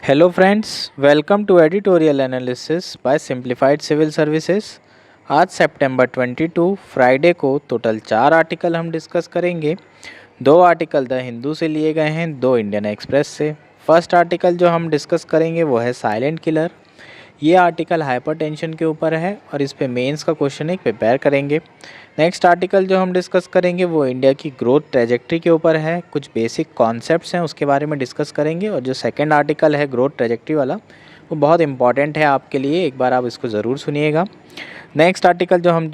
Hello friends, welcome to editorial analysis by simplified civil services. आज सितंबर 22 Friday को total 4 article हम discuss करेंगे। 2 आर्टिकल द हिंदू से लिए गए हैं, 2 इंडियन एक्सप्रेस से। फर्स्ट आर्टिकल जो हम डिस्कस करेंगे वो है साइलेंट किलर। ये आर्टिकल हाइपरटेंशन के ऊपर है और इस पे मेंस का क्वेश्चन एक प्रिपेयर करेंगे। नेक्स्ट आर्टिकल जो हम डिस्कस करेंगे वो इंडिया की ग्रोथ ट्रेजेक्ट्री के ऊपर है। कुछ बेसिक कॉन्सेप्ट्स हैं उसके बारे में डिस्कस करेंगे। और जो सेकंड आर्टिकल है ग्रोथ ट्रेजेक्ट्री वाला, वो बहुत इंपॉर्टेंट है आपके लिए, एक बार आप इसको ज़रूर सुनिएगा। नेक्स्ट आर्टिकल जो हम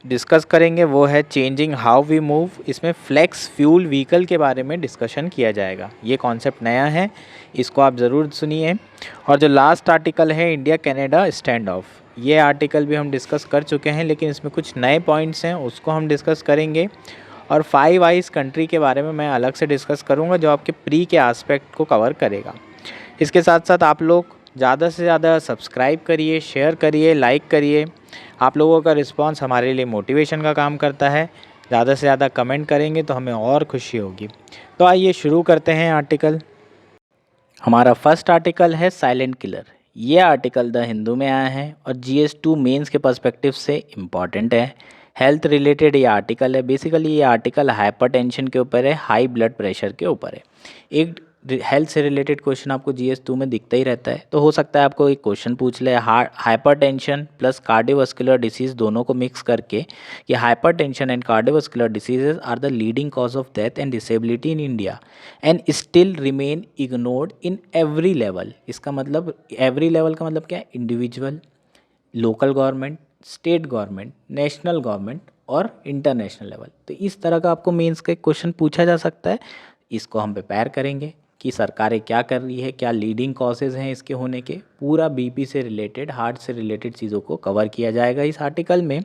डिस्कस करेंगे वो है चेंजिंग हाउ वी मूव। इसमें फ्लेक्स फ्यूल व्हीकल के बारे में डिस्कशन किया जाएगा। ये कॉन्सेप्ट नया है, इसको आप ज़रूर सुनिए। और जो लास्ट आर्टिकल है इंडिया कनाडा स्टैंड ऑफ, ये आर्टिकल भी हम डिस्कस कर चुके हैं, लेकिन इसमें कुछ नए पॉइंट्स हैं, उसको हम डिस्कस करेंगे। और 5 आइज़ कंट्री के बारे में मैं अलग से डिस्कस करूँगा, जो आपके प्री के आस्पेक्ट को कवर करेगा। इसके साथ साथ आप लोग ज़्यादा से ज़्यादा सब्सक्राइब करिए, शेयर करिए, लाइक करिए। आप लोगों का रिस्पांस हमारे लिए मोटिवेशन का काम करता है। ज़्यादा से ज़्यादा कमेंट करेंगे तो हमें और खुशी होगी। तो आइए शुरू करते हैं आर्टिकल। हमारा फर्स्ट आर्टिकल है साइलेंट किलर। ये आर्टिकल द हिंदू में आया है और GS2 मेंस के पर्सपेक्टिव से इम्पॉर्टेंट है। हेल्थ रिलेटेड ये आर्टिकल है। बेसिकली ये आर्टिकल हाइपरटेंशन के ऊपर है, हाई ब्लड प्रेशर के ऊपर है। एक हेल्थ से रिलेटेड क्वेश्चन आपको GS2 में दिखता ही रहता है, तो हो सकता है आपको एक क्वेश्चन पूछ ले हाइपरटेंशन प्लस कार्डियोवास्कुलर डिसीज़ दोनों को मिक्स करके कि hypertension and cardiovascular diseases are the leading cause of death and disability in India and still remain ignored in every level. इसका मतलब एवरी लेवल का मतलब क्या है? Individual, local government, state government, national government और international level. तो इस तरह का आपको मेंस का क्वेश्चन पूछा जा सकता है। इसको हम प्रिपेयर करेंगे कि सरकारें क्या कर रही है, क्या लीडिंग कॉजेज़ हैं इसके होने के। पूरा BP से रिलेटेड, हार्ट से रिलेटेड चीज़ों को कवर किया जाएगा इस आर्टिकल में।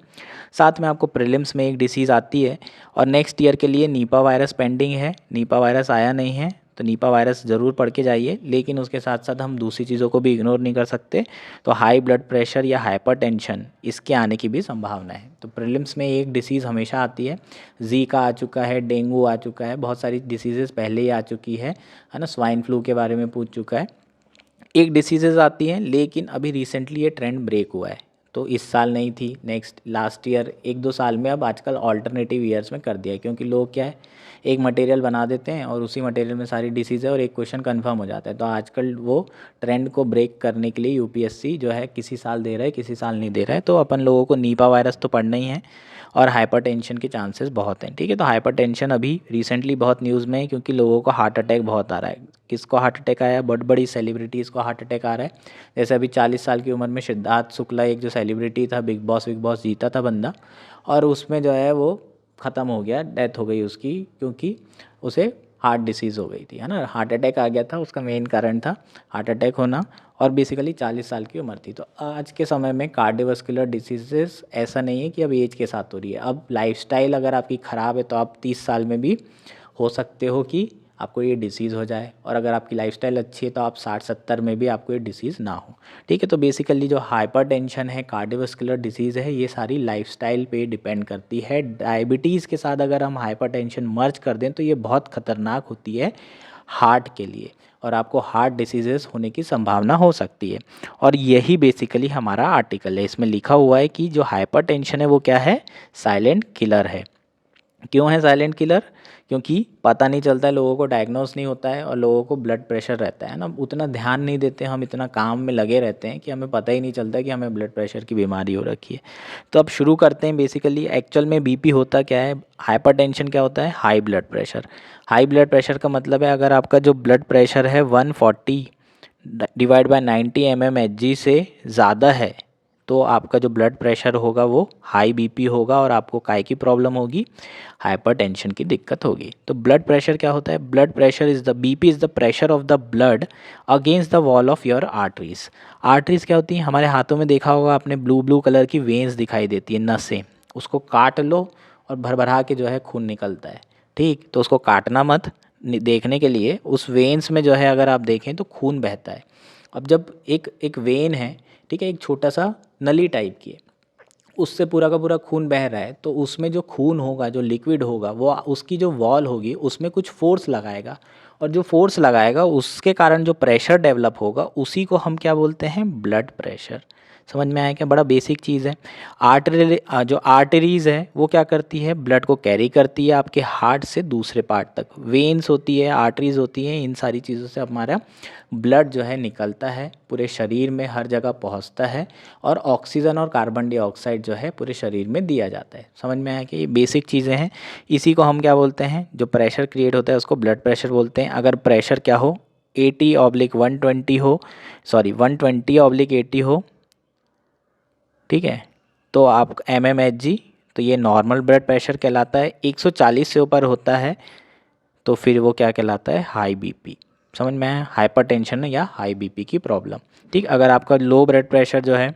साथ में आपको प्रीलिम्स में एक डिसीज़ आती है और नेक्स्ट ईयर के लिए नीपा वायरस पेंडिंग है। नीपा वायरस आया नहीं है तो नीपा वायरस ज़रूर पढ़ के जाइए, लेकिन उसके साथ साथ हम दूसरी चीज़ों को भी इग्नोर नहीं कर सकते। तो हाई ब्लड प्रेशर या हाइपरटेंशन, इसके आने की भी संभावना है। तो प्रीलिम्स में एक डिसीज़ हमेशा आती है। जीका आ चुका है, डेंगू आ चुका है, बहुत सारी डिसीज़ेज़ पहले ही आ चुकी है ना। स्वाइन फ्लू के बारे में पूछ चुका है। एक डिसीज़ेज़ आती हैं, लेकिन अभी रिसेंटली ये ट्रेंड ब्रेक हुआ है। तो इस साल नहीं थी, नेक्स्ट लास्ट ईयर, 1-2 साल में अब आजकल ऑल्टरनेटिव ईयर्स में कर दिया है, क्योंकि लोग क्या है, एक मटेरियल बना देते हैं और उसी मटेरियल में सारी डिसीज़ है और एक क्वेश्चन कंफर्म हो जाता है। तो आजकल वो ट्रेंड को ब्रेक करने के लिए UPSC जो है किसी साल दे रहा है, किसी साल नहीं दे रहा है। तो अपन लोगों को नीपा वायरस तो पढ़ना ही है और हाइपरटेंशन के चांसेस बहुत हैं। ठीक है, तो हाइपरटेंशन अभी रिसेंटली बहुत न्यूज़ में है, क्योंकि लोगों को हार्ट अटैक बहुत आ रहा है। किसको हार्ट अटैक आया? बड़ी बड़ी सेलिब्रिटीज़ को हार्ट अटैक आ रहा है। जैसे अभी 40 साल की उम्र में सिद्धार्थ शुक्ला, एक जो सेलिब्रिटी था, बिग बॉस जीता था बंदा, और उसमें जो है वो ख़त्म हो गया, डेथ हो गई उसकी, क्योंकि उसे हार्ट डिसीज़ हो गई थी, है ना। हार्ट अटैक आ गया था, उसका मेन कारण था हार्ट अटैक होना, और बेसिकली 40 साल की उम्र थी। तो आज के समय में कार्डियोवास्कुलर डिसीजेस ऐसा नहीं है कि अब एज के साथ हो रही है। अब लाइफस्टाइल अगर आपकी ख़राब है तो आप 30 साल में भी हो सकते हो कि आपको ये डिसीज़ हो जाए, और अगर आपकी लाइफस्टाइल अच्छी है तो आप 60-70 में भी आपको ये डिसीज़ ना हो। ठीक है, तो बेसिकली जो हाइपरटेंशन है, कार्डियोवास्कुलर डिसीज़ है, ये सारी लाइफस्टाइल पे डिपेंड करती है। डायबिटीज़ के साथ अगर हम हाइपरटेंशन मर्ज कर दें तो ये बहुत ख़तरनाक होती है हार्ट के लिए, और आपको हार्ट डिसीजेस होने की संभावना हो सकती है। और यही बेसिकली हमारा आर्टिकल है। इसमें लिखा हुआ है कि जो हाइपरटेंशन है वो क्या है? साइलेंट किलर है। क्यों है साइलेंट किलर? क्योंकि पता नहीं चलता है, लोगों को डायग्नोस नहीं होता है, और लोगों को ब्लड प्रेशर रहता है ना, उतना ध्यान नहीं देते, हम इतना काम में लगे रहते हैं कि हमें पता ही नहीं चलता कि हमें ब्लड प्रेशर की बीमारी हो रखी है। तो अब शुरू करते हैं। बेसिकली एक्चुअल में BP होता क्या है, हाइपरटेंशन क्या होता है? High blood pressure. High blood pressure का मतलब है अगर आपका जो ब्लड प्रेशर है 140 डिवाइड बाय 90 mmHg से ज़्यादा है, तो आपका जो ब्लड प्रेशर होगा वो हाई BP होगा, और आपको काय की प्रॉब्लम होगी? हाइपरटेंशन की दिक्कत होगी। तो ब्लड प्रेशर क्या होता है? Blood pressure is the BP is the pressure of the blood against the wall of your arteries. Arteries क्या होती हैं? हमारे हाथों में देखा होगा आपने, ब्लू ब्लू कलर की वेन्स दिखाई देती है, नसें। उसको काट लो और भर भरा के जो है खून निकलता है। ठीक, तो उसको काटना मत। देखने के लिए उस वेन्स में जो है अगर आप देखें तो खून बहता है। अब जब एक एक वेन है, ठीक है, एक छोटा सा नली टाइप की है, उससे पूरा का पूरा खून बह रहा है, तो उसमें जो खून होगा, जो लिक्विड होगा, वो उसकी जो वॉल होगी उसमें कुछ फोर्स लगाएगा, और जो फोर्स लगाएगा उसके कारण जो प्रेशर डेवलप होगा उसी को हम क्या बोलते हैं, ब्लड प्रेशर। समझ में आया क्या? बड़ा बेसिक चीज़ है। जो आर्टरीज़ है वो क्या करती है, ब्लड को कैरी करती है आपके हार्ट से दूसरे पार्ट तक। वेन्स होती है, आर्टरीज़ होती हैं, इन सारी चीज़ों से हमारा ब्लड जो है निकलता है, पूरे शरीर में हर जगह पहुंचता है और ऑक्सीजन और कार्बन डाइऑक्साइड जो है पूरे शरीर में दिया जाता है। समझ में आया कि ये बेसिक चीज़ें हैं। इसी को हम क्या बोलते हैं, जो प्रेशर क्रिएट होता है उसको ब्लड प्रेशर बोलते हैं। अगर प्रेशर क्या हो, 80/120 हो, सॉरी 120/80 हो, ठीक है, तो आप mmHg, तो ये नॉर्मल ब्लड प्रेशर कहलाता है। 140 से ऊपर होता है तो फिर वो क्या कहलाता है, हाई बीपी। समझ में आया? हाइपरटेंशन या हाई बीपी की प्रॉब्लम। ठीक, अगर आपका लो ब्लड प्रेशर जो है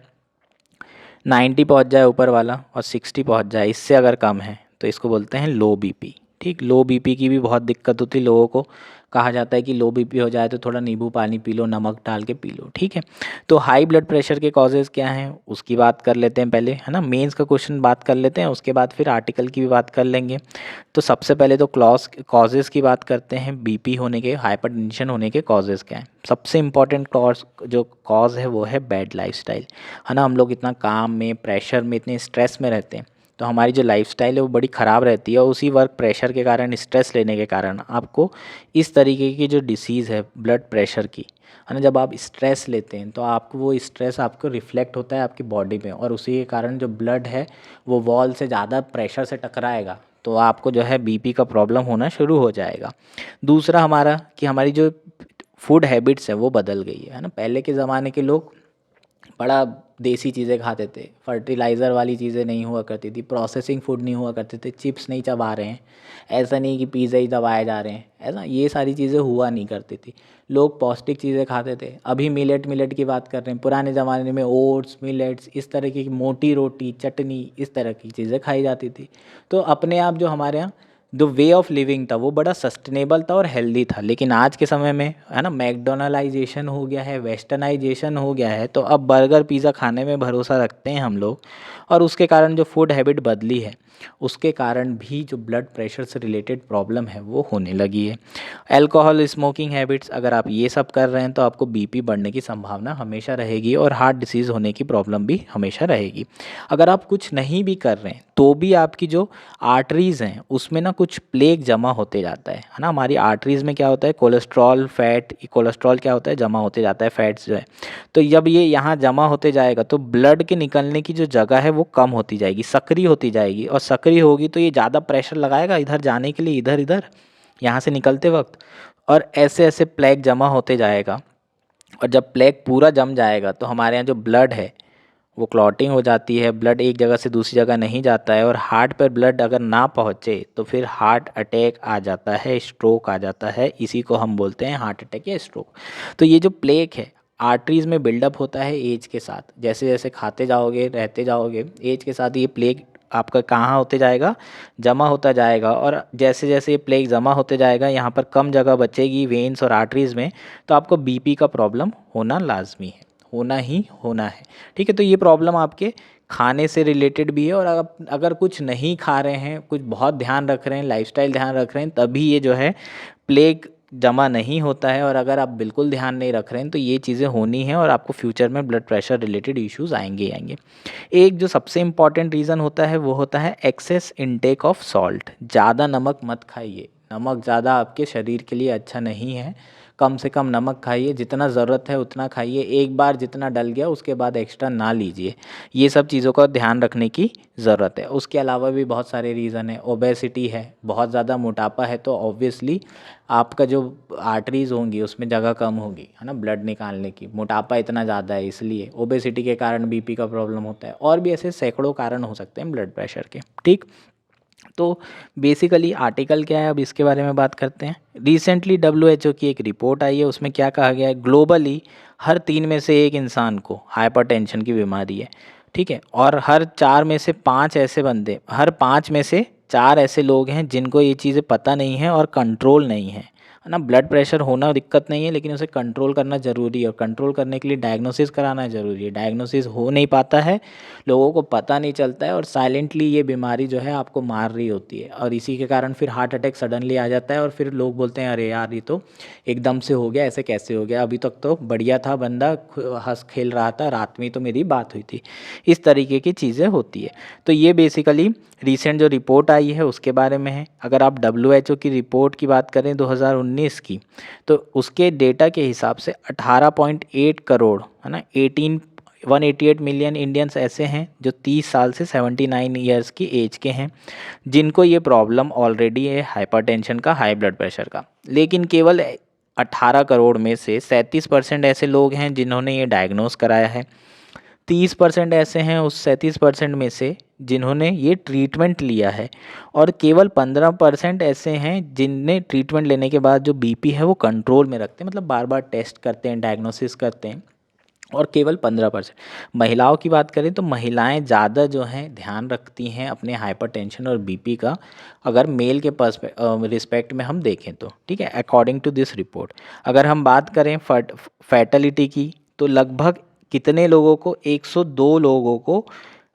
90 पहुंच जाए ऊपर वाला और 60 पहुंच जाए, इससे अगर कम है तो इसको बोलते हैं लो बीपी। ठीक, लो बीपी की भी बहुत दिक्कत होती है लोगों को। कहा जाता है कि लो बीपी हो जाए तो थोड़ा नींबू पानी पी लो, नमक डाल के पी लो। ठीक है, तो हाई ब्लड प्रेशर के कॉजेज़ क्या हैं उसकी बात कर लेते हैं पहले, है ना। मेंस का क्वेश्चन बात कर लेते हैं, उसके बाद फिर आर्टिकल की भी बात कर लेंगे। तो सबसे पहले तो कॉजेज़ की बात करते हैं। बीपी होने के, हाइपरटेंशन होने के कॉजेज़ क्या हैं? सबसे इम्पॉर्टेंट जो कॉज है वो है बैड लाइफस्टाइल, है ना। हम लोग इतना काम में, प्रेशर में, इतने स्ट्रेस में रहते हैं, तो हमारी जो लाइफस्टाइल है वो बड़ी ख़राब रहती है और उसी वर्क प्रेशर के कारण, स्ट्रेस लेने के कारण आपको इस तरीके की जो डिसीज़ है ब्लड प्रेशर की, है ना, जब आप स्ट्रेस लेते हैं तो आपको वो स्ट्रेस आपको रिफ्लेक्ट होता है आपकी बॉडी में और उसी के कारण जो ब्लड है वो वॉल से ज़्यादा प्रेशर से टकराएगा तो आपको जो है बीपी का प्रॉब्लम होना शुरू हो जाएगा। दूसरा हमारा कि हमारी जो फूड हैबिट्स है वो बदल गई है ना। पहले के ज़माने के लोग बड़ा देसी चीज़ें खाते थे, फर्टिलाइज़र वाली चीज़ें नहीं हुआ करती थी, प्रोसेसिंग फूड नहीं हुआ करते थे, चिप्स नहीं चबा रहे हैं, ऐसा नहीं कि पिज़्ज़ा ही दबाए जा रहे हैं, ऐसा ये सारी चीज़ें हुआ नहीं करती थी। लोग पौष्टिक चीज़ें खाते थे। अभी मिलेट की बात कर रहे हैं, पुराने ज़माने में ओट्स, मिलेट्स, इस तरह की मोटी रोटी, चटनी, इस तरह की चीज़ें खाई जाती थी। तो अपने आप जो हमारे यहाँ जो वे ऑफ लिविंग था वो बड़ा सस्टेनेबल था और हेल्दी था। लेकिन आज के समय में, है ना, मैकडोनलाइजेशन हो गया है, वेस्टर्नाइजेशन हो गया है, तो अब बर्गर पिज़्ज़ा खाने में भरोसा रखते हैं हम लोग और उसके कारण जो फूड हैबिट बदली है उसके कारण भी जो ब्लड प्रेशर से रिलेटेड प्रॉब्लम है वो होने लगी है। अल्कोहल, स्मोकिंग हैबिट्स, अगर आप ये सब कर रहे हैं तो आपको बीपी बढ़ने की संभावना हमेशा रहेगी और हार्ट डिसीज़ होने की प्रॉब्लम भी हमेशा रहेगी। अगर आप कुछ नहीं भी कर रहे हैं तो भी आपकी जो आर्टरीज़ हैं उसमें ना कुछ प्लेग जमा होते जाता है ना। हमारी आर्टरीज़ में क्या होता है, कोलेस्ट्रॉल, फैट, कोलेस्ट्रॉल क्या होता है, जमा होते जाता है, फैट्स जो है। तो जब ये यहाँ जमा होते जाएगा तो ब्लड के निकलने की जो जगह है वो कम होती जाएगी, सक्रिय होती जाएगी और सक्रिय होगी तो ये ज़्यादा प्रेशर लगाएगा इधर जाने के लिए, इधर इधर यहाँ से निकलते वक्त, और ऐसे ऐसे प्लेग जमा होते जाएगा। और जब प्लेग पूरा जम जाएगा तो हमारे यहाँ जो ब्लड है वो क्लॉटिंग हो जाती है, ब्लड एक जगह से दूसरी जगह नहीं जाता है और हार्ट पर ब्लड अगर ना पहुँचे तो फिर हार्ट अटैक आ जाता है, स्ट्रोक आ जाता है। इसी को हम बोलते हैं हार्ट अटैक या स्ट्रोक। तो ये जो प्लेग है आर्टरीज़ में बिल्डअप होता है एज के साथ, जैसे जैसे खाते जाओगे, रहते जाओगे, एज के साथ ये प्लेग आपका कहाँ होते जाएगा, जमा होता जाएगा। और जैसे जैसे ये प्लेग जमा होते जाएगा यहाँ पर कम जगह बचेगी वेन्स और आर्टरीज़ में, तो आपको बीपी का प्रॉब्लम होना लाजमी है, होना ही होना है। ठीक है, तो ये प्रॉब्लम आपके खाने से रिलेटेड भी है और आप अगर कुछ नहीं खा रहे हैं, कुछ बहुत ध्यान रख रहे हैं, लाइफस्टाइल ध्यान रख रहे हैं, तभी ये जो है प्लेग जमा नहीं होता है। और अगर आप बिल्कुल ध्यान नहीं रख रहे हैं तो ये चीज़ें होनी हैं और आपको फ्यूचर में ब्लड प्रेशर रिलेटेड इश्यूज़ आएंगे ही आएंगे। एक जो सबसे इम्पॉर्टेंट रीज़न होता है वो होता है एक्सेस इनटेक ऑफ सॉल्ट। ज़्यादा नमक मत खाइए, नमक ज़्यादा आपके शरीर के लिए अच्छा नहीं है। कम से कम नमक खाइए, जितना ज़रूरत है उतना खाइए, एक बार जितना डल गया उसके बाद एक्स्ट्रा ना लीजिए। ये सब चीज़ों का ध्यान रखने की ज़रूरत है। उसके अलावा भी बहुत सारे रीज़न है। ओबेसिटी है, बहुत ज़्यादा मोटापा है तो ऑब्वियसली आपका जो आर्टरीज़ होंगी उसमें जगह कम होगी, है ना, ब्लड निकालने की। मोटापा इतना ज़्यादा है इसलिए ओबेसिटी के कारण बीपी का प्रॉब्लम होता है। और भी ऐसे सैकड़ों कारण हो सकते हैं ब्लड प्रेशर के। ठीक, तो बेसिकली आर्टिकल क्या है, अब इसके बारे में बात करते हैं। रिसेंटली WHO की एक रिपोर्ट आई है, उसमें क्या कहा गया है, ग्लोबली हर 3 में से 1 इंसान को हाइपरटेंशन की बीमारी है। ठीक है, और हर 4 में से 5 ऐसे बंदे, हर 5 में से 4 ऐसे लोग हैं जिनको ये चीज़ें पता नहीं है और कंट्रोल नहीं है। है ना। ब्लड प्रेशर होना दिक्कत नहीं है, लेकिन उसे कंट्रोल करना ज़रूरी है, और कंट्रोल करने के लिए डायग्नोसिस कराना ज़रूरी है। डायग्नोसिस हो नहीं पाता है, लोगों को पता नहीं चलता है, और साइलेंटली ये बीमारी जो है आपको मार रही होती है, और इसी के कारण फिर हार्ट अटैक सडनली आ जाता है, और फिर लोग बोलते हैं अरे यार ये तो एकदम से हो गया, ऐसे कैसे हो गया, अभी तक तो बढ़िया था बंदा, हंस खेल रहा था, रात में ही तो मेरी बात हुई थी। इस तरीके की चीज़ें होती है। तो ये बेसिकली रिसेंट जो रिपोर्ट आई है उसके बारे में है। अगर आप WHO की रिपोर्ट की बात करें 2019 की, तो उसके डेटा के हिसाब से 18.8 करोड़, है ना, 188 मिलियन इंडियंस ऐसे हैं जो 30 साल से 79 ईयर्स की एज के हैं, जिनको ये प्रॉब्लम ऑलरेडी है, हाइपरटेंशन का, हाई ब्लड प्रेशर का। लेकिन केवल 18 करोड़ में से 37% ऐसे लोग हैं जिन्होंने ये डायग्नोस कराया है। 30% ऐसे हैं उस 37% में से जिन्होंने ये ट्रीटमेंट लिया है, और केवल 15% ऐसे हैं जिनने ट्रीटमेंट लेने के बाद जो बीपी है वो कंट्रोल में रखते हैं, मतलब बार बार टेस्ट करते हैं, डायग्नोसिस करते हैं, और केवल 15%। महिलाओं की बात करें तो महिलाएं ज़्यादा जो हैं ध्यान रखती हैं अपने हाइपरटेंशन और बीपी का, अगर मेल के रिस्पेक्ट में हम देखें तो, ठीक है, अकॉर्डिंग टू दिस रिपोर्ट। अगर हम बात करें फैटलिटी की, तो लगभग कितने लोगों को, 102 लोगों को,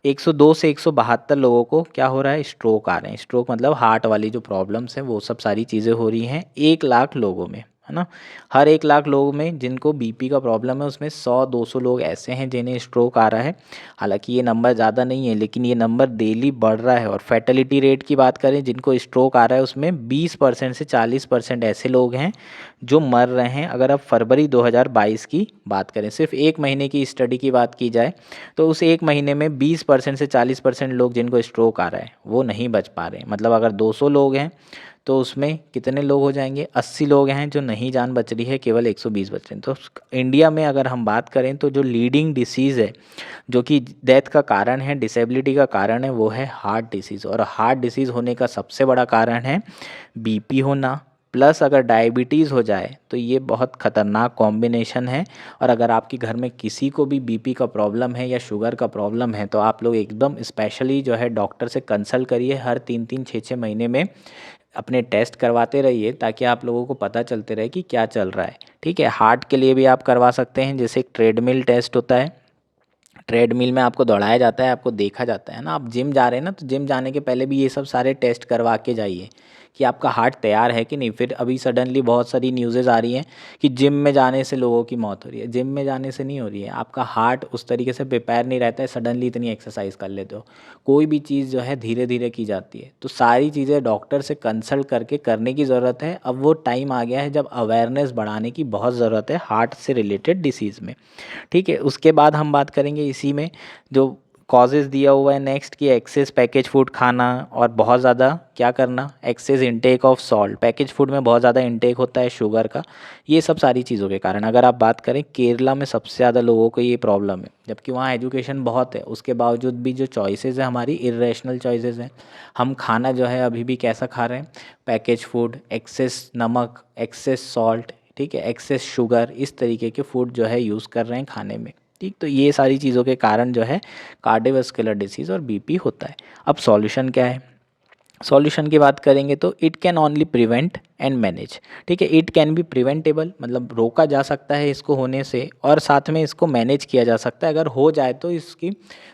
102 से 172 लोगों को क्या हो रहा है, स्ट्रोक आ रहे हैं। स्ट्रोक मतलब हार्ट वाली जो प्रॉब्लम्स हैं वो सब सारी चीज़ें हो रही हैं 1 लाख लोगों में, है ना। हर 1 लाख लोगों में जिनको बीपी का प्रॉब्लम है उसमें 100-200 लोग ऐसे हैं जिन्हें स्ट्रोक आ रहा है। हालांकि ये नंबर ज़्यादा नहीं है, लेकिन ये नंबर डेली बढ़ रहा है। और फैटेलिटी रेट की बात करें, जिनको स्ट्रोक आ रहा है उसमें 20% से 40% ऐसे लोग हैं जो मर रहे हैं। अगर अब फरवरी 2022 की बात करें, सिर्फ एक महीने की स्टडी की बात की जाए, तो उस एक महीने में 20% से 40% लोग जिनको स्ट्रोक आ रहा है वो नहीं बच पा रहे हैं। मतलब अगर 200 लोग हैं तो उसमें कितने लोग हो जाएंगे, 80 लोग हैं जो नहीं जान बच रही है, केवल 120 बच रहे हैं। तो इंडिया में अगर हम बात करें तो जो लीडिंग डिसीज़ है, जो कि डेथ का कारण है, डिसेबिलिटी का कारण है, वो है हार्ट डिसीज़। और हार्ट डिसीज़ होने का सबसे बड़ा कारण है बीपी होना, प्लस अगर डायबिटीज़ हो जाए तो ये बहुत ख़तरनाक कॉम्बिनेशन है। और अगर आपके घर में किसी को भी बीपी का प्रॉब्लम है या शुगर का प्रॉब्लम है, तो आप लोग एकदम स्पेशली जो है डॉक्टर से कंसल्ट करिए। हर 3-3 6-6 महीने में अपने टेस्ट करवाते रहिए, ताकि आप लोगों को पता चलते रहे कि क्या चल रहा है, ठीक है। हार्ट के लिए भी आप करवा सकते हैं, जैसे एक ट्रेडमिल टेस्ट होता है। ट्रेडमिल में आपको दौड़ाया जाता है, आपको देखा जाता है ना। आप जिम जा रहे हैं ना, तो जिम जाने के पहले भी ये सब सारे टेस्ट करवा के जाइए कि आपका हार्ट तैयार है कि नहीं। फिर अभी सडनली बहुत सारी न्यूज़ेज़ आ रही हैं कि जिम में जाने से लोगों की मौत हो रही है। जिम में जाने से नहीं हो रही है, आपका हार्ट उस तरीके से प्रिपेयर नहीं रहता है, सडनली इतनी एक्सरसाइज कर लेते हो। कोई भी चीज़ जो है धीरे धीरे की जाती है। तो सारी चीज़ें डॉक्टर से कंसल्ट करके करने की ज़रूरत है। अब वो टाइम आ गया है जब अवेयरनेस बढ़ाने की बहुत ज़रूरत है हार्ट से रिलेटेड डिसीज़ में, ठीक है। उसके बाद हम बात करेंगे इसी में जो कॉजेज़ दिया हुआ है नेक्स्ट, की एक्सेस पैकेज फूड खाना, और बहुत ज़्यादा क्या करना, excess intake of salt. Package food में बहुत ज़्यादा इंटेक होता है शुगर का। ये सब सारी चीज़ों के कारण, अगर आप बात करें केरला में सबसे ज़्यादा लोगों को ये प्रॉब्लम है, जबकि वहाँ एजुकेशन बहुत है, उसके बावजूद भी जो चॉइसेस है हमारी इरेशनल चॉइसेस हैं। हम खाना जो है अभी भी कैसा खा रहे हैं, पैकेज फूड, एक्सेस नमक, एक्सेस सॉल्ट, ठीक है, एक्सेस शुगर, इस तरीके के फूड जो है यूज़ कर रहे हैं खाने में, ठीक। तो ये सारी चीज़ों के कारण जो है कार्डियोवैस्कुलर डिसीज़ और बीपी होता है। अब सॉल्यूशन क्या है, सॉल्यूशन की बात करेंगे तो it can only prevent and manage, ठीक है। इट कैन बी प्रिवेंटेबल, मतलब रोका जा सकता है इसको होने से, और साथ में इसको मैनेज किया जा सकता है। अगर हो जाए तो इसकी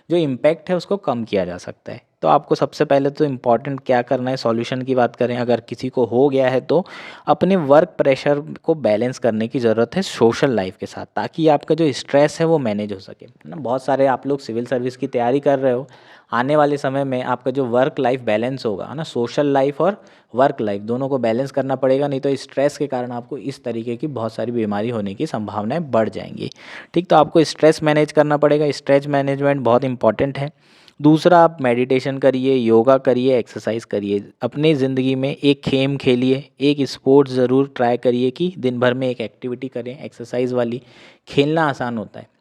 जो इम्पैक्ट है उसको कम किया जा सकता है। तो आपको सबसे पहले तो इम्पॉर्टेंट क्या करना है, सॉल्यूशन की बात करें, अगर किसी को हो गया है तो अपने वर्क प्रेशर को बैलेंस करने की ज़रूरत है सोशल लाइफ के साथ, ताकि आपका जो स्ट्रेस है वो मैनेज हो सके, है ना। बहुत सारे आप लोग सिविल सर्विस की तैयारी कर रहे हो, आने वाले समय में आपका जो वर्क लाइफ बैलेंस होगा, है ना, सोशल लाइफ और वर्क लाइफ दोनों को बैलेंस करना पड़ेगा, नहीं तो स्ट्रेस के कारण आपको इस तरीके की बहुत सारी बीमारी होने की संभावनाएं बढ़ जाएंगी, ठीक। तो आपको स्ट्रेस मैनेज करना पड़ेगा, स्ट्रेस मैनेजमेंट बहुत इंपॉर्टेंट है। दूसरा, आप मेडिटेशन करिए, योगा करिए, एक्सरसाइज करिए, अपनी ज़िंदगी में एक खेम खेलिए, एक स्पोर्ट्स ज़रूर ट्राई करिए कि दिन भर में एक एक्टिविटी करें एक्सरसाइज वाली। खेलना आसान होता है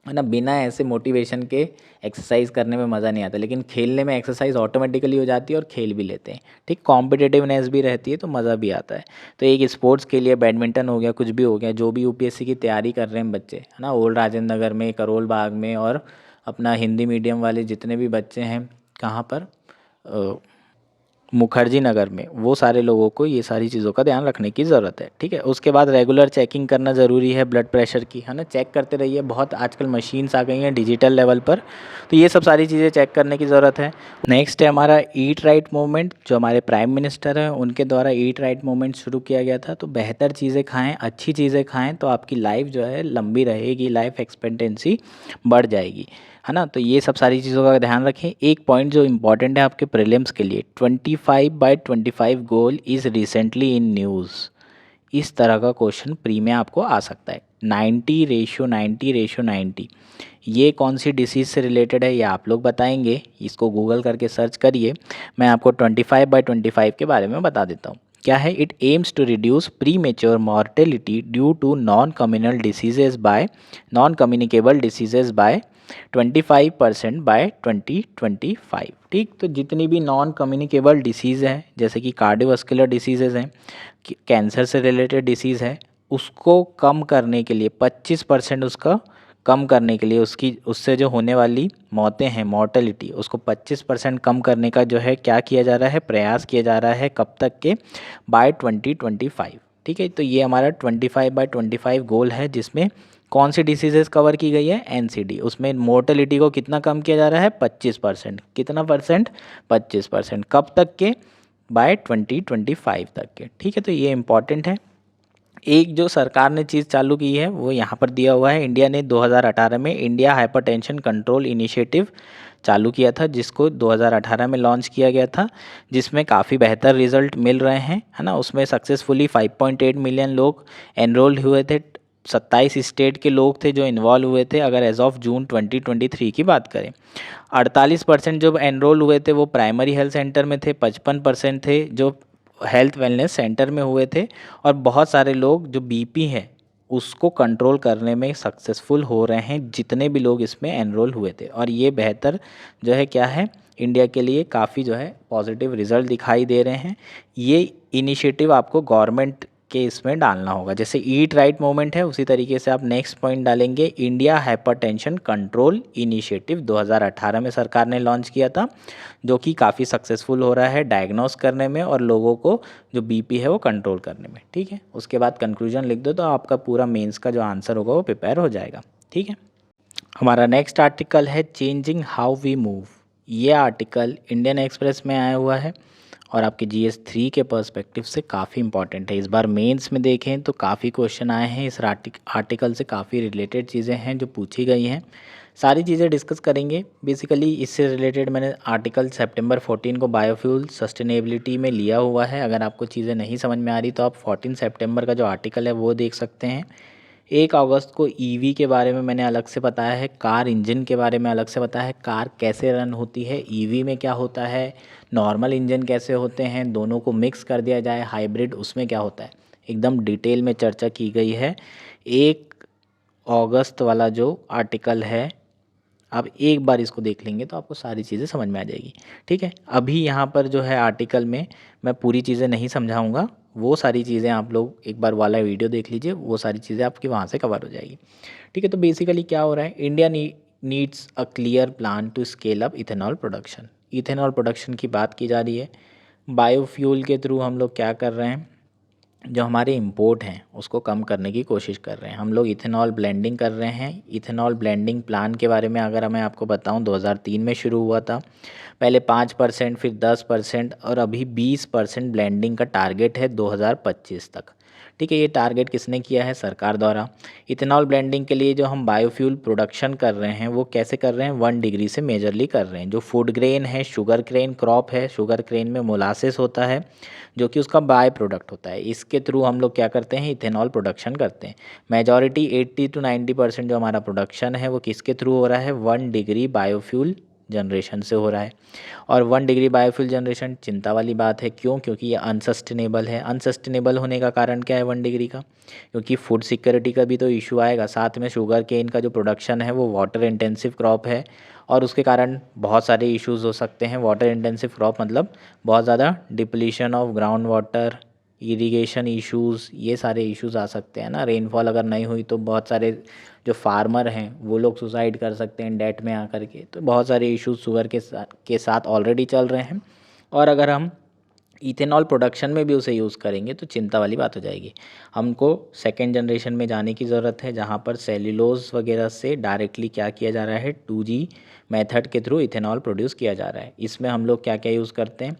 ना, बिना ऐसे मोटिवेशन के एक्सरसाइज करने में मज़ा नहीं आता, लेकिन खेलने में एक्सरसाइज ऑटोमेटिकली हो जाती है और खेल भी लेते हैं, ठीक। कॉम्पिटिटिवनेस भी रहती है तो मज़ा भी आता है। तो एक स्पोर्ट्स के लिए बैडमिंटन हो गया, कुछ भी हो गया, जो भी यूपीएससी की तैयारी कर रहे हैं बच्चे, है ना, ओल्ड राजेंद्र नगर में, करोल बाग में, और अपना हिंदी मीडियम वाले जितने भी बच्चे हैं, कहाँ पर, मुखर्जी नगर में, वो सारे लोगों को ये सारी चीज़ों का ध्यान रखने की ज़रूरत है, ठीक है। उसके बाद रेगुलर चेकिंग करना ज़रूरी है ब्लड प्रेशर की, है ना, चेक करते रहिए। बहुत आजकल मशीन्स आ गई हैं डिजिटल लेवल पर, तो ये सब सारी चीज़ें चेक करने की ज़रूरत है। नेक्स्ट है हमारा ईट राइट मूवमेंट, जो हमारे प्राइम मिनिस्टर हैं उनके द्वारा ईट राइट मूवमेंट शुरू किया गया था। तो बेहतर चीज़ें खाएँ, अच्छी चीज़ें खाएँ, तो आपकी लाइफ जो है लंबी रहेगी, लाइफ एक्सपेक्टेंसी बढ़ जाएगी, है ना। तो ये सब सारी चीज़ों का ध्यान रखें। एक पॉइंट जो इम्पॉर्टेंट है आपके प्रीलिम्स के लिए, 25/25 goal is recently in news, इस तरह का क्वेश्चन प्री में आपको आ सकता है। 90:90:90, ये कौन सी डिसीज़ से रिलेटेड है ये आप लोग बताएंगे, इसको गूगल करके सर्च करिए। मैं आपको 25/25 के बारे में बता देता हूँ। क्या है? It aims to reduce premature mortality due to non communicable diseases by 25% by 2025। ठीक, तो जितनी भी नॉन कम्युनिकेबल डिसीज़ है, जैसे कि कार्डियोवास्कुलर डिसीजेज़ हैं, कैंसर से रिलेटेड डिसीज़ है, उसको कम करने के लिए 25% उसका कम करने के लिए, उसकी उससे जो होने वाली मौतें हैं, मॉर्टेलिटी, उसको 25% कम करने का जो है क्या किया जा रहा है, प्रयास किया जा रहा है। कब तक के? बाय 2025। ठीक है, तो ये हमारा 25/25 गोल है, जिसमें कौन सी डिसीजेस कवर की गई है? एनसीडी। उसमें मोर्टेलिटी को कितना कम किया जा रहा है? 25%। कितना परसेंट? 25%। कब तक के? बाय 2025 तक के। ठीक है, तो ये इम्पॉर्टेंट है। एक जो सरकार ने चीज़ चालू की है वो यहाँ पर दिया हुआ है। इंडिया ने 2018 में इंडिया हाइपरटेंशन कंट्रोल इनिशिएटिव चालू किया था, जिसको 2018 में लॉन्च किया गया था, जिसमें काफ़ी बेहतर रिजल्ट मिल रहे हैं, है ना। उसमें सक्सेसफुली 5.8 मिलियन लोग एनरोल्ड हुए थे। 27 स्टेट के लोग थे जो इन्वॉल्व हुए थे। अगर एज ऑफ जून 2023 की बात करें, 48% जो एनरोल हुए थे वो प्राइमरी हेल्थ सेंटर में थे, 55% थे जो हेल्थ वेलनेस सेंटर में हुए थे, और बहुत सारे लोग जो बीपी है उसको कंट्रोल करने में सक्सेसफुल हो रहे हैं, जितने भी लोग इसमें एनरोल हुए थे। और ये बेहतर जो है क्या है, इंडिया के लिए काफ़ी जो है पॉजिटिव रिजल्ट दिखाई दे रहे हैं। ये इनिशिएटिव आपको गवर्नमेंट के इसमें डालना होगा। जैसे ईट राइट मूवमेंट है, उसी तरीके से आप नेक्स्ट पॉइंट डालेंगे इंडिया हाइपरटेंशन कंट्रोल इनिशिएटिव, 2018 में सरकार ने लॉन्च किया था, जो कि काफ़ी सक्सेसफुल हो रहा है डायग्नोस करने में और लोगों को जो बीपी है वो कंट्रोल करने में। ठीक है, उसके बाद कंक्लूजन लिख दो तो आपका पूरा मेंस का जो आंसर होगा वो प्रिपेयर हो जाएगा। ठीक है, हमारा नेक्स्ट आर्टिकल है चेंजिंग हाउ वी मूव। ये आर्टिकल इंडियन एक्सप्रेस में आया हुआ है और आपके GS 3 के पर्सपेक्टिव से काफ़ी इंपॉर्टेंट है। इस बार मेंस में देखें तो काफ़ी क्वेश्चन आए हैं इस आर्टिकल से, काफ़ी रिलेटेड चीज़ें हैं जो पूछी गई हैं। सारी चीज़ें डिस्कस करेंगे। बेसिकली इससे रिलेटेड मैंने आर्टिकल सितंबर 14 को बायोफ्यूल सस्टेनेबिलिटी में लिया हुआ है। अगर आपको चीज़ें नहीं समझ में आ रही तो आप 14 सितंबर का जो आर्टिकल है वो देख सकते हैं। 1 अगस्त को ईवी के बारे में मैंने अलग से बताया है, कार इंजन के बारे में अलग से बताया है, कार कैसे रन होती है, ईवी में क्या होता है, नॉर्मल इंजन कैसे होते हैं, दोनों को मिक्स कर दिया जाए हाइब्रिड, उसमें क्या होता है, एकदम डिटेल में चर्चा की गई है। 1 अगस्त वाला जो आर्टिकल है, आप एक बार इसको देख लेंगे तो आपको सारी चीज़ें समझ में आ जाएगी। ठीक है, अभी यहाँ पर जो है आर्टिकल में मैं पूरी चीज़ें नहीं समझाऊंगा, वो सारी चीज़ें आप लोग एक बार वाला वीडियो देख लीजिए, वो सारी चीज़ें आपकी वहाँ से कवर हो जाएगी। ठीक है, तो बेसिकली क्या हो रहा है, India needs a clear plan to scale up ethanol production. Ethanol production की बात की जा रही है। बायोफ्यूल के थ्रू हम लोग क्या कर रहे हैं, जो हमारे इंपोर्ट हैं उसको कम करने की कोशिश कर रहे हैं। हम लोग इथेनॉल ब्लेंडिंग कर रहे हैं। इथेनॉल ब्लेंडिंग प्लान के बारे में अगर मैं आपको बताऊं, 2003 में शुरू हुआ था। पहले 5%, फिर 10% और अभी 20% ब्लेंडिंग का टारगेट है 2025 तक। ठीक है, ये टारगेट किसने किया है? सरकार द्वारा। इथेनॉल ब्लेंडिंग के लिए जो हम बायोफ्यूल प्रोडक्शन कर रहे हैं वो कैसे कर रहे हैं? 1 डिग्री से मेजरली कर रहे हैं। जो फूड ग्रेन है, शुगर क्रेन क्रॉप है, शुगर क्रेन में मोलासेस होता है जो कि उसका बाय प्रोडक्ट होता है, इसके थ्रू हम लोग क्या करते हैं? इथेनॉल प्रोडक्शन करते हैं। मेजॉरिटी 80 to 90% जो हमारा प्रोडक्शन है वो किसके थ्रू हो रहा है? 1 डिग्री बायोफ्यूल जनरेशन से हो रहा है। और 1 डिग्री बायोफ्यूल जनरेशन चिंता वाली बात है। क्यों? क्योंकि ये अनसस्टेनेबल है। अनसस्टेनेबल होने का कारण क्या है 1 डिग्री का? क्योंकि फूड सिक्योरिटी का भी तो इशू आएगा। साथ में शुगर केन का जो प्रोडक्शन है वो वाटर इंटेंसिव क्रॉप है और उसके कारण बहुत सारे इश्यूज हो सकते हैं। वाटर इंटेंसिव क्रॉप मतलब बहुत ज़्यादा depletion of ground water, irrigation issues, ये सारे इश्यूज़ आ सकते हैं ना। रेनफॉल अगर नहीं हुई तो बहुत सारे जो फार्मर हैं वो लोग सुसाइड कर सकते हैं डेट में आकर के। तो बहुत सारे इश्यूज शुगर के साथ ऑलरेडी चल रहे हैं। और अगर हम इथेनॉल प्रोडक्शन में भी उसे यूज़ करेंगे तो चिंता वाली बात हो जाएगी। हमको सेकेंड जनरेशन में जाने की ज़रूरत है, जहाँ पर सेल्यूलोज वगैरह से डायरेक्टली क्या किया जा रहा है, 2G मेथड के थ्रू इथेनॉल प्रोड्यूस किया जा रहा है। इसमें हम लोग क्या क्या यूज़ करते हैं,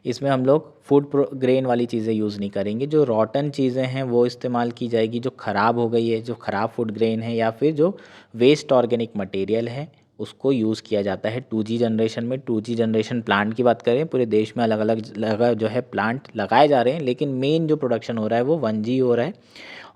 इसमें हम लोग फूड ग्रेन वाली चीज़ें यूज़ नहीं करेंगे। जो रॉटन चीज़ें हैं वो इस्तेमाल की जाएगी, जो ख़राब हो गई है, जो ख़राब फूड ग्रेन है या फिर जो वेस्ट ऑर्गेनिक मटेरियल है उसको यूज़ किया जाता है 2G जनरेशन में। 2G जनरेशन प्लांट की बात करें, पूरे देश में अलग अलग जगह जो है प्लांट लगाए जा रहे हैं, लेकिन मेन जो प्रोडक्शन हो रहा है वो 1G हो रहा है,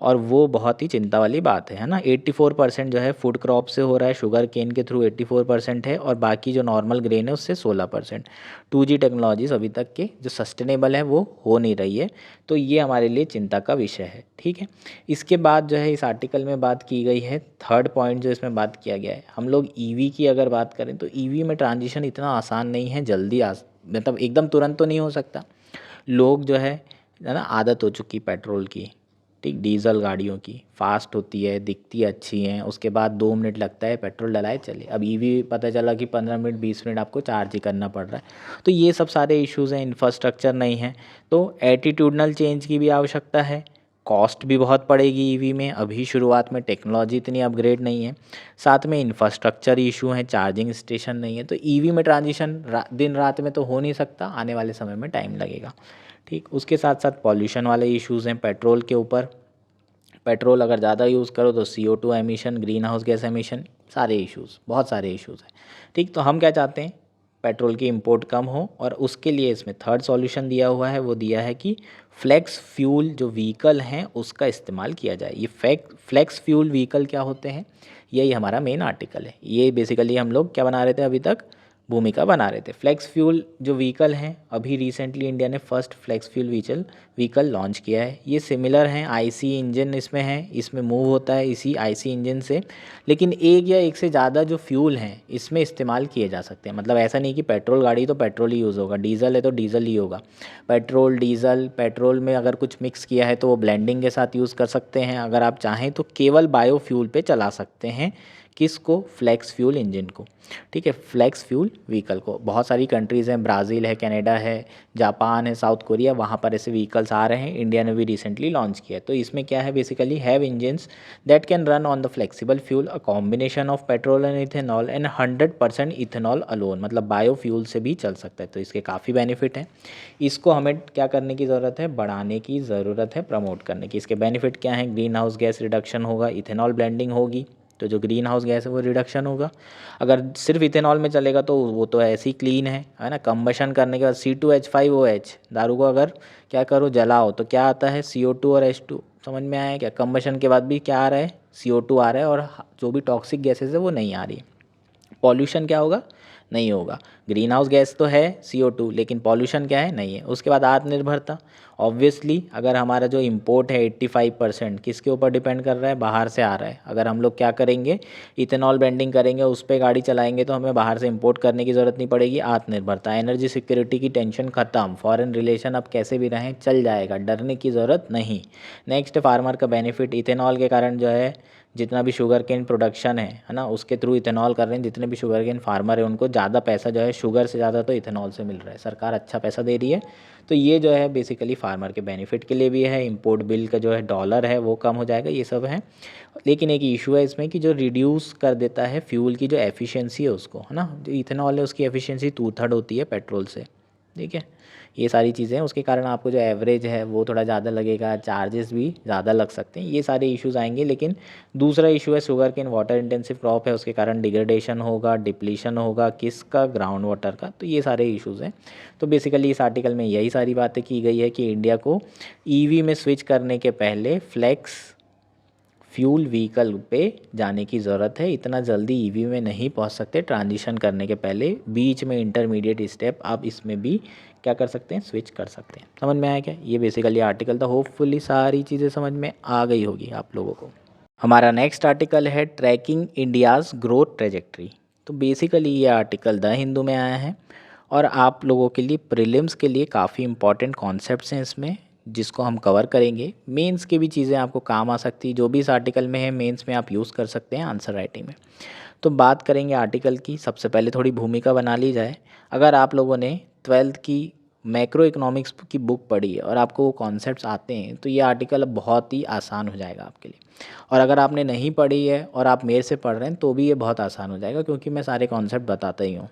और वो बहुत ही चिंता वाली बात है ना। 84% जो है फूड क्रॉप से हो रहा है, शुगर केन के थ्रू 84% है, और बाकी जो नॉर्मल ग्रेन है उससे 16%। 2G टेक्नोलॉजीज अभी तक के जो सस्टेनेबल है वो हो नहीं रही है, तो ये हमारे लिए चिंता का विषय है। ठीक है, इसके बाद जो है इस आर्टिकल में बात की गई है, थर्ड पॉइंट जो इसमें बात किया गया है, हम लोग ईवी की अगर बात करें तो ईवी में ट्रांजिशन इतना आसान नहीं है, जल्दी मतलब एकदम तुरंत तो नहीं हो सकता। लोग जो है ना, आदत हो चुकी पेट्रोल की, ठीक, डीजल गाड़ियों की फास्ट होती है, दिखती अच्छी हैं, उसके बाद 2 मिनट लगता है पेट्रोल डलाए चले। अब ईवी पता चला कि 15 मिनट 20 मिनट आपको चार्ज ही करना पड़ रहा है। तो ये सब सारे इश्यूज़ हैं, इंफ्रास्ट्रक्चर नहीं है, तो एटीट्यूडनल चेंज की भी आवश्यकता है। कॉस्ट भी बहुत पड़ेगी ईवी में, अभी शुरुआत में टेक्नोलॉजी इतनी अपग्रेड नहीं है, साथ में इंफ्रास्ट्रक्चर इशू है, चार्जिंग स्टेशन नहीं है, तो ईवी में ट्रांजिशन दिन रात में तो हो नहीं सकता, आने वाले समय में टाइम लगेगा। ठीक, उसके साथ साथ पॉल्यूशन वाले इश्यूज़ हैं पेट्रोल के ऊपर। पेट्रोल अगर ज़्यादा यूज़ करो तो CO2 emission, green house gas emission, सारे इश्यूज़, बहुत सारे इश्यूज़ हैं। ठीक, तो हम क्या चाहते हैं, पेट्रोल की इंपोर्ट कम हो, और उसके लिए इसमें थर्ड सॉल्यूशन दिया हुआ है, वो दिया है कि फ्लेक्स फ्यूल जो व्हीकल हैं उसका इस्तेमाल किया जाए। ये फ्लेक्स फ्यूल व्हीकल क्या होते हैं, यही हमारा मेन आर्टिकल है। ये बेसिकली हम लोग क्या बना रहे थे अभी तक, भूमिका बना रहे थे। फ्लेक्स फ्यूल जो व्हीकल हैं, अभी रिसेंटली इंडिया ने first flex fuel vehicle launch किया है। ये सिमिलर हैं, IC इंजन इसमें है, इसमें मूव होता है इसी IC इंजन से, लेकिन एक या एक से ज़्यादा जो फ्यूल हैं इसमें इस्तेमाल किए जा सकते हैं। मतलब ऐसा नहीं कि पेट्रोल गाड़ी तो पेट्रोल ही यूज़ होगा, डीजल है तो डीजल ही होगा। पेट्रोल डीजल, पेट्रोल में अगर कुछ मिक्स किया है तो वो ब्लेंडिंग के साथ यूज़ कर सकते हैं। अगर आप चाहें तो केवल बायोफ्यूल पे चला सकते हैं, किसको, फ्लेक्स फ्यूल इंजन को। ठीक है, फ्लेक्स फ्यूल व्हीकल को। बहुत सारी कंट्रीज़ हैं, ब्राज़ील है, कनाडा है, जापान है, साउथ कोरिया, वहाँ पर ऐसे व्हीकल्स आ रहे हैं। इंडिया ने भी रिसेंटली लॉन्च किया है। तो इसमें क्या है, basically have engines that can run on the flexible fuel, a combination of petrol and ethanol and 100% ethanol alone, मतलब बायोफ्यूल से भी चल सकता है। तो इसके काफ़ी बेनिफिट हैं। इसको हमें क्या करने की ज़रूरत है, बढ़ाने की ज़रूरत है, प्रमोट करने की। इसके बेनिफिट क्या हैं, ग्रीन हाउस गैस रिडक्शन होगा, इथेनॉल ब्लेंडिंग होगी तो जो ग्रीन हाउस गैस है वो रिडक्शन होगा। अगर सिर्फ इथेनॉल में चलेगा तो वो तो ऐसे ही क्लीन है ना। कंबशन करने के बाद C2H5OH, दारू को अगर क्या करो जलाओ तो क्या आता है, CO2 और H2। समझ में आया क्या, कंबशन के बाद भी क्या आ रहा है, CO2 आ रहा है, और जो भी टॉक्सिक गैसेज है वो नहीं आ रही है। पॉल्यूशन क्या होगा, नहीं होगा। ग्रीन हाउस गैस तो है CO2, लेकिन पॉल्यूशन क्या है, नहीं है। उसके बाद आत्मनिर्भरता, ऑब्वियसली अगर हमारा जो इंपोर्ट है 85% किसके ऊपर डिपेंड कर रहा है, बाहर से आ रहा है। अगर हम लोग क्या करेंगे, इथेनॉल ब्लेंडिंग करेंगे, उस पर गाड़ी चलाएंगे तो हमें बाहर से इंपोर्ट करने की ज़रूरत नहीं पड़ेगी। आत्मनिर्भरता, एनर्जी सिक्योरिटी की टेंशन खत्म, फॉरेन रिलेशन अब कैसे भी रहें चल जाएगा, डरने की ज़रूरत नहीं। नेक्स्ट, फार्मर का बेनिफिट, इथेनॉल के कारण जो है जितना भी शुगर केन प्रोडक्शन है ना, उसके थ्रू इथेनॉल कर रहे हैं, जितने भी शुगर केन फार्मर है उनको ज़्यादा पैसा जो है शुगर से ज़्यादा तो इथेनॉल से मिल रहा है, सरकार अच्छा पैसा दे रही है। तो ये जो है बेसिकली फार्मर के बेनिफिट के लिए भी है। इंपोर्ट बिल का जो है डॉलर है वो कम हो जाएगा, ये सब है। लेकिन एक इशू है इसमें कि जो रिड्यूस कर देता है फ्यूल की जो एफिशिएंसी है उसको, है ना, जो इथेनॉल है उसकी एफिशिएंसी 2/3 होती है पेट्रोल से। ठीक है, ये सारी चीज़ें हैं, उसके कारण आपको जो एवरेज है वो थोड़ा ज़्यादा लगेगा, चार्जेस भी ज़्यादा लग सकते हैं, ये सारे इश्यूज़ आएंगे। लेकिन दूसरा इशू है sugarcane water intensive crop है, उसके कारण डिग्रेडेशन होगा, डिप्लीशन होगा, किसका, ग्राउंड वाटर का। तो ये सारे इश्यूज़ हैं। तो बेसिकली इस आर्टिकल में यही सारी बातें की गई है कि इंडिया को ईवी में स्विच करने के पहले फ्लेक्स फ्यूल व्हीकल पे जाने की ज़रूरत है। इतना जल्दी ईवी में नहीं पहुंच सकते, ट्रांजिशन करने के पहले बीच में इंटरमीडिएट स्टेप आप इसमें भी क्या कर सकते हैं, स्विच कर सकते हैं। समझ में आया क्या, ये बेसिकली आर्टिकल था। होपफुली सारी चीज़ें समझ में आ गई होगी आप लोगों को। हमारा नेक्स्ट आर्टिकल है ट्रैकिंग इंडियाज़ ग्रोथ ट्रेजेक्ट्री। तो बेसिकली ये आर्टिकल द हिंदू में आया है, और आप लोगों के लिए प्रीलिम्स के लिए काफ़ी इंपॉर्टेंट कॉन्सेप्ट्स हैं इसमें, जिसको हम कवर करेंगे। मेंस की भी चीज़ें आपको काम आ सकती है, जो भी इस आर्टिकल में है मेंस में आप यूज़ कर सकते हैं आंसर राइटिंग में। तो बात करेंगे आर्टिकल की। सबसे पहले थोड़ी भूमिका बना ली जाए। अगर आप लोगों ने 12th की मैक्रो इकोनॉमिक्स की बुक पढ़ी है और आपको वो कॉन्सेप्ट्स आते हैं तो ये आर्टिकल अब बहुत ही आसान हो जाएगा आपके लिए। और अगर आपने नहीं पढ़ी है और आप मेरे से पढ़ रहे हैं तो भी ये बहुत आसान हो जाएगा, क्योंकि मैं सारे कॉन्सेप्ट बताता ही हूँ।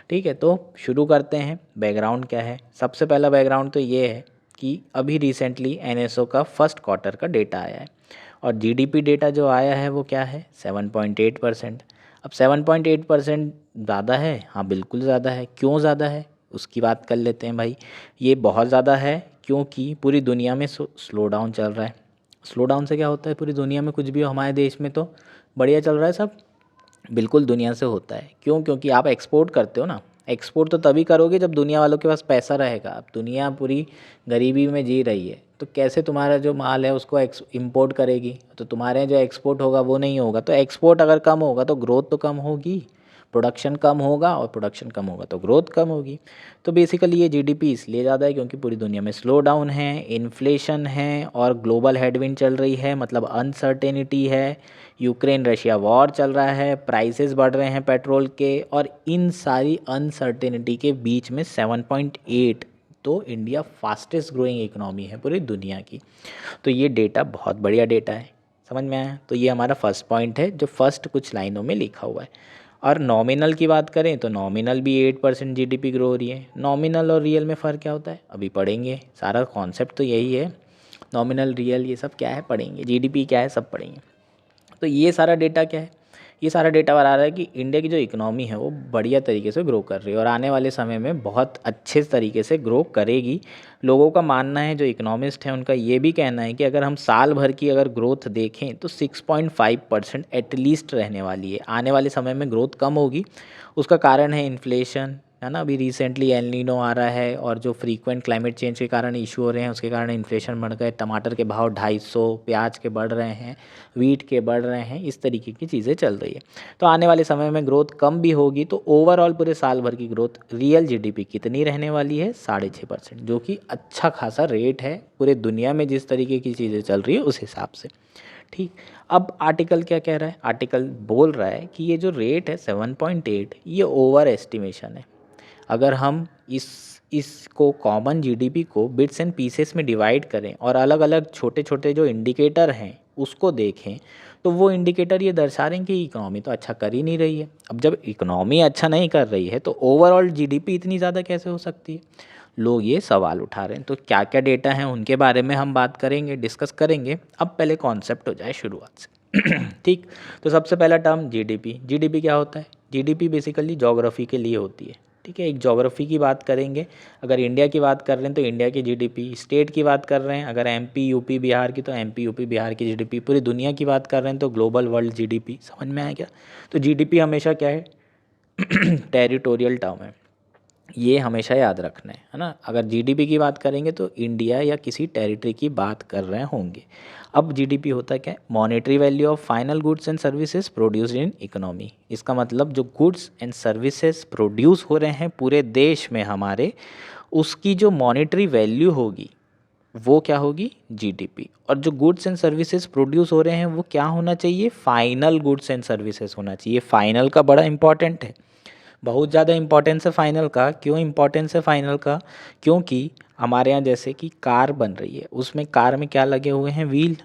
ठीक है, तो शुरू करते हैं। बैकग्राउंड क्या है? सबसे पहला बैकग्राउंड तो ये है कि अभी रिसेंटली एनएसओ का फर्स्ट क्वार्टर का डेटा आया है और जीडीपी डेटा जो आया है वो क्या है? 7.8%। अब 7.8% ज़्यादा है? हाँ बिल्कुल ज़्यादा है। क्यों ज़्यादा है उसकी बात कर लेते हैं भाई। ये बहुत ज़्यादा है क्योंकि पूरी दुनिया में स्लो डाउन चल रहा है। स्लो डाउन से क्या होता है? पूरी दुनिया में कुछ भी हो, हमारे देश में तो बढ़िया चल रहा है सब। बिल्कुल दुनिया से होता है। क्यों? क्योंकि आप एक्सपोर्ट करते हो ना। एक्सपोर्ट तो तभी करोगे जब दुनिया वालों के पास पैसा रहेगा। अब दुनिया पूरी गरीबी में जी रही है तो कैसे तुम्हारा जो माल है उसको इम्पोर्ट करेगी? तो तुम्हारे जो एक्सपोर्ट होगा वो नहीं होगा। तो एक्सपोर्ट अगर कम होगा तो ग्रोथ तो कम होगी, प्रोडक्शन कम होगा और प्रोडक्शन कम होगा तो ग्रोथ कम होगी। तो बेसिकली ये जीडीपी इसलिए ज़्यादा है क्योंकि पूरी दुनिया में स्लो डाउन है, इन्फ्लेशन है और ग्लोबल हेडविंड चल रही है, मतलब अनसर्टेनिटी है। यूक्रेन रशिया वॉर चल रहा है, प्राइसेस बढ़ रहे हैं पेट्रोल के, और इन सारी अनसर्टेनिटी के बीच में 7.8, तो इंडिया फास्टेस्ट ग्रोइंग इकोनॉमी है पूरी दुनिया की। तो ये डेटा बहुत बढ़िया डेटा है। समझ में आया? तो ये हमारा फर्स्ट पॉइंट है जो फर्स्ट कुछ लाइनों में लिखा हुआ है। और नॉमिनल की बात करें तो नॉमिनल भी 8% जीडीपी ग्रो हो रही है। नॉमिनल और रियल में फ़र्क क्या होता है अभी पढ़ेंगे, सारा कॉन्सेप्ट तो यही है। नॉमिनल रियल ये सब क्या है पढ़ेंगे, जीडीपी क्या है सब पढ़ेंगे। तो ये सारा डेटा क्या है? ये सारा डेटा बता रहा है कि इंडिया की जो इकोनॉमी है वो बढ़िया तरीके से ग्रो कर रही है और आने वाले समय में बहुत अच्छे तरीके से ग्रो करेगी। लोगों का मानना है, जो इकोनॉमिस्ट हैं उनका ये भी कहना है कि अगर हम साल भर की अगर ग्रोथ देखें तो 6.5% एटलीस्ट रहने वाली है। आने वाले समय में ग्रोथ कम होगी। उसका कारण है इन्फ्लेशन, है ना। अभी रिसेंटली एल नीनो आ रहा है और जो फ्रीक्वेंट क्लाइमेट चेंज के कारण इशू हो रहे हैं उसके कारण इन्फ्लेशन बढ़ गए। टमाटर के भाव 250, प्याज के बढ़ रहे हैं, वीट के बढ़ रहे हैं, इस तरीके की चीज़ें चल रही है। तो आने वाले समय में ग्रोथ कम भी होगी। तो ओवरऑल पूरे साल भर की ग्रोथ रियल जीडीपी कितनी रहने वाली है? 6.5%, जो कि अच्छा खासा रेट है पूरे दुनिया में जिस तरीके की चीज़ें चल रही है उस हिसाब से। ठीक। अब आर्टिकल क्या कह रहा है? आर्टिकल बोल रहा है कि ये जो रेट है 7.8 ये ओवर एस्टिमेशन है। अगर हम इसको कॉमन जीडीपी को बिट्स एंड पीसेस में डिवाइड करें और अलग अलग छोटे छोटे जो इंडिकेटर हैं उसको देखें तो वो इंडिकेटर ये दर्शा रहे हैं कि इकोनॉमी तो अच्छा कर ही नहीं रही है। अब जब इकोनॉमी अच्छा नहीं कर रही है तो ओवरऑल जीडीपी इतनी ज़्यादा कैसे हो सकती है? लोग ये सवाल उठा रहे हैं। तो क्या क्या डेटा हैं उनके बारे में हम बात करेंगे, डिस्कस करेंगे। अब पहले कॉन्सेप्ट हो जाए शुरुआत से। ठीक। तो सबसे पहला टर्म जीडीपी। जीडीपी क्या होता है? जीडीपी बेसिकली ज्योग्राफी के लिए होती है। ठीक है, एक ज्योग्राफी की बात करेंगे। अगर इंडिया की बात कर रहे हैं तो इंडिया की जीडीपी, स्टेट की बात कर रहे हैं अगर एमपी यूपी बिहार की तो एमपी यूपी बिहार की जीडीपी, पूरी दुनिया की बात कर रहे हैं तो ग्लोबल वर्ल्ड जीडीपी। समझ में आया क्या? तो जीडीपी हमेशा क्या है? टेरिटोरियल टर्म है, ये हमेशा याद रखना है ना। अगर जीडीपी की बात करेंगे तो इंडिया या किसी टेरिटरी की बात कर रहे होंगे। अब जीडीपी होता है क्या? Monetary value of final goods and services produced in economy. इसका मतलब जो गुड्स एंड सर्विसेज प्रोड्यूस हो रहे हैं पूरे देश में हमारे, उसकी जो मॉनेटरी वैल्यू होगी वो क्या होगी? जीडीपी। और जो गुड्स एंड सर्विसेज प्रोड्यूस हो रहे हैं वो क्या होना चाहिए? फाइनल गुड्स एंड सर्विसेज होना चाहिए। फाइनल का बड़ा इंपॉर्टेंट है, बहुत ज़्यादा इंपॉर्टेंस है फाइनल का। क्यों इंपॉर्टेंस है फाइनल का? क्योंकि हमारे यहाँ जैसे कि कार बन रही है, उसमें कार में क्या लगे हुए हैं? व्हील।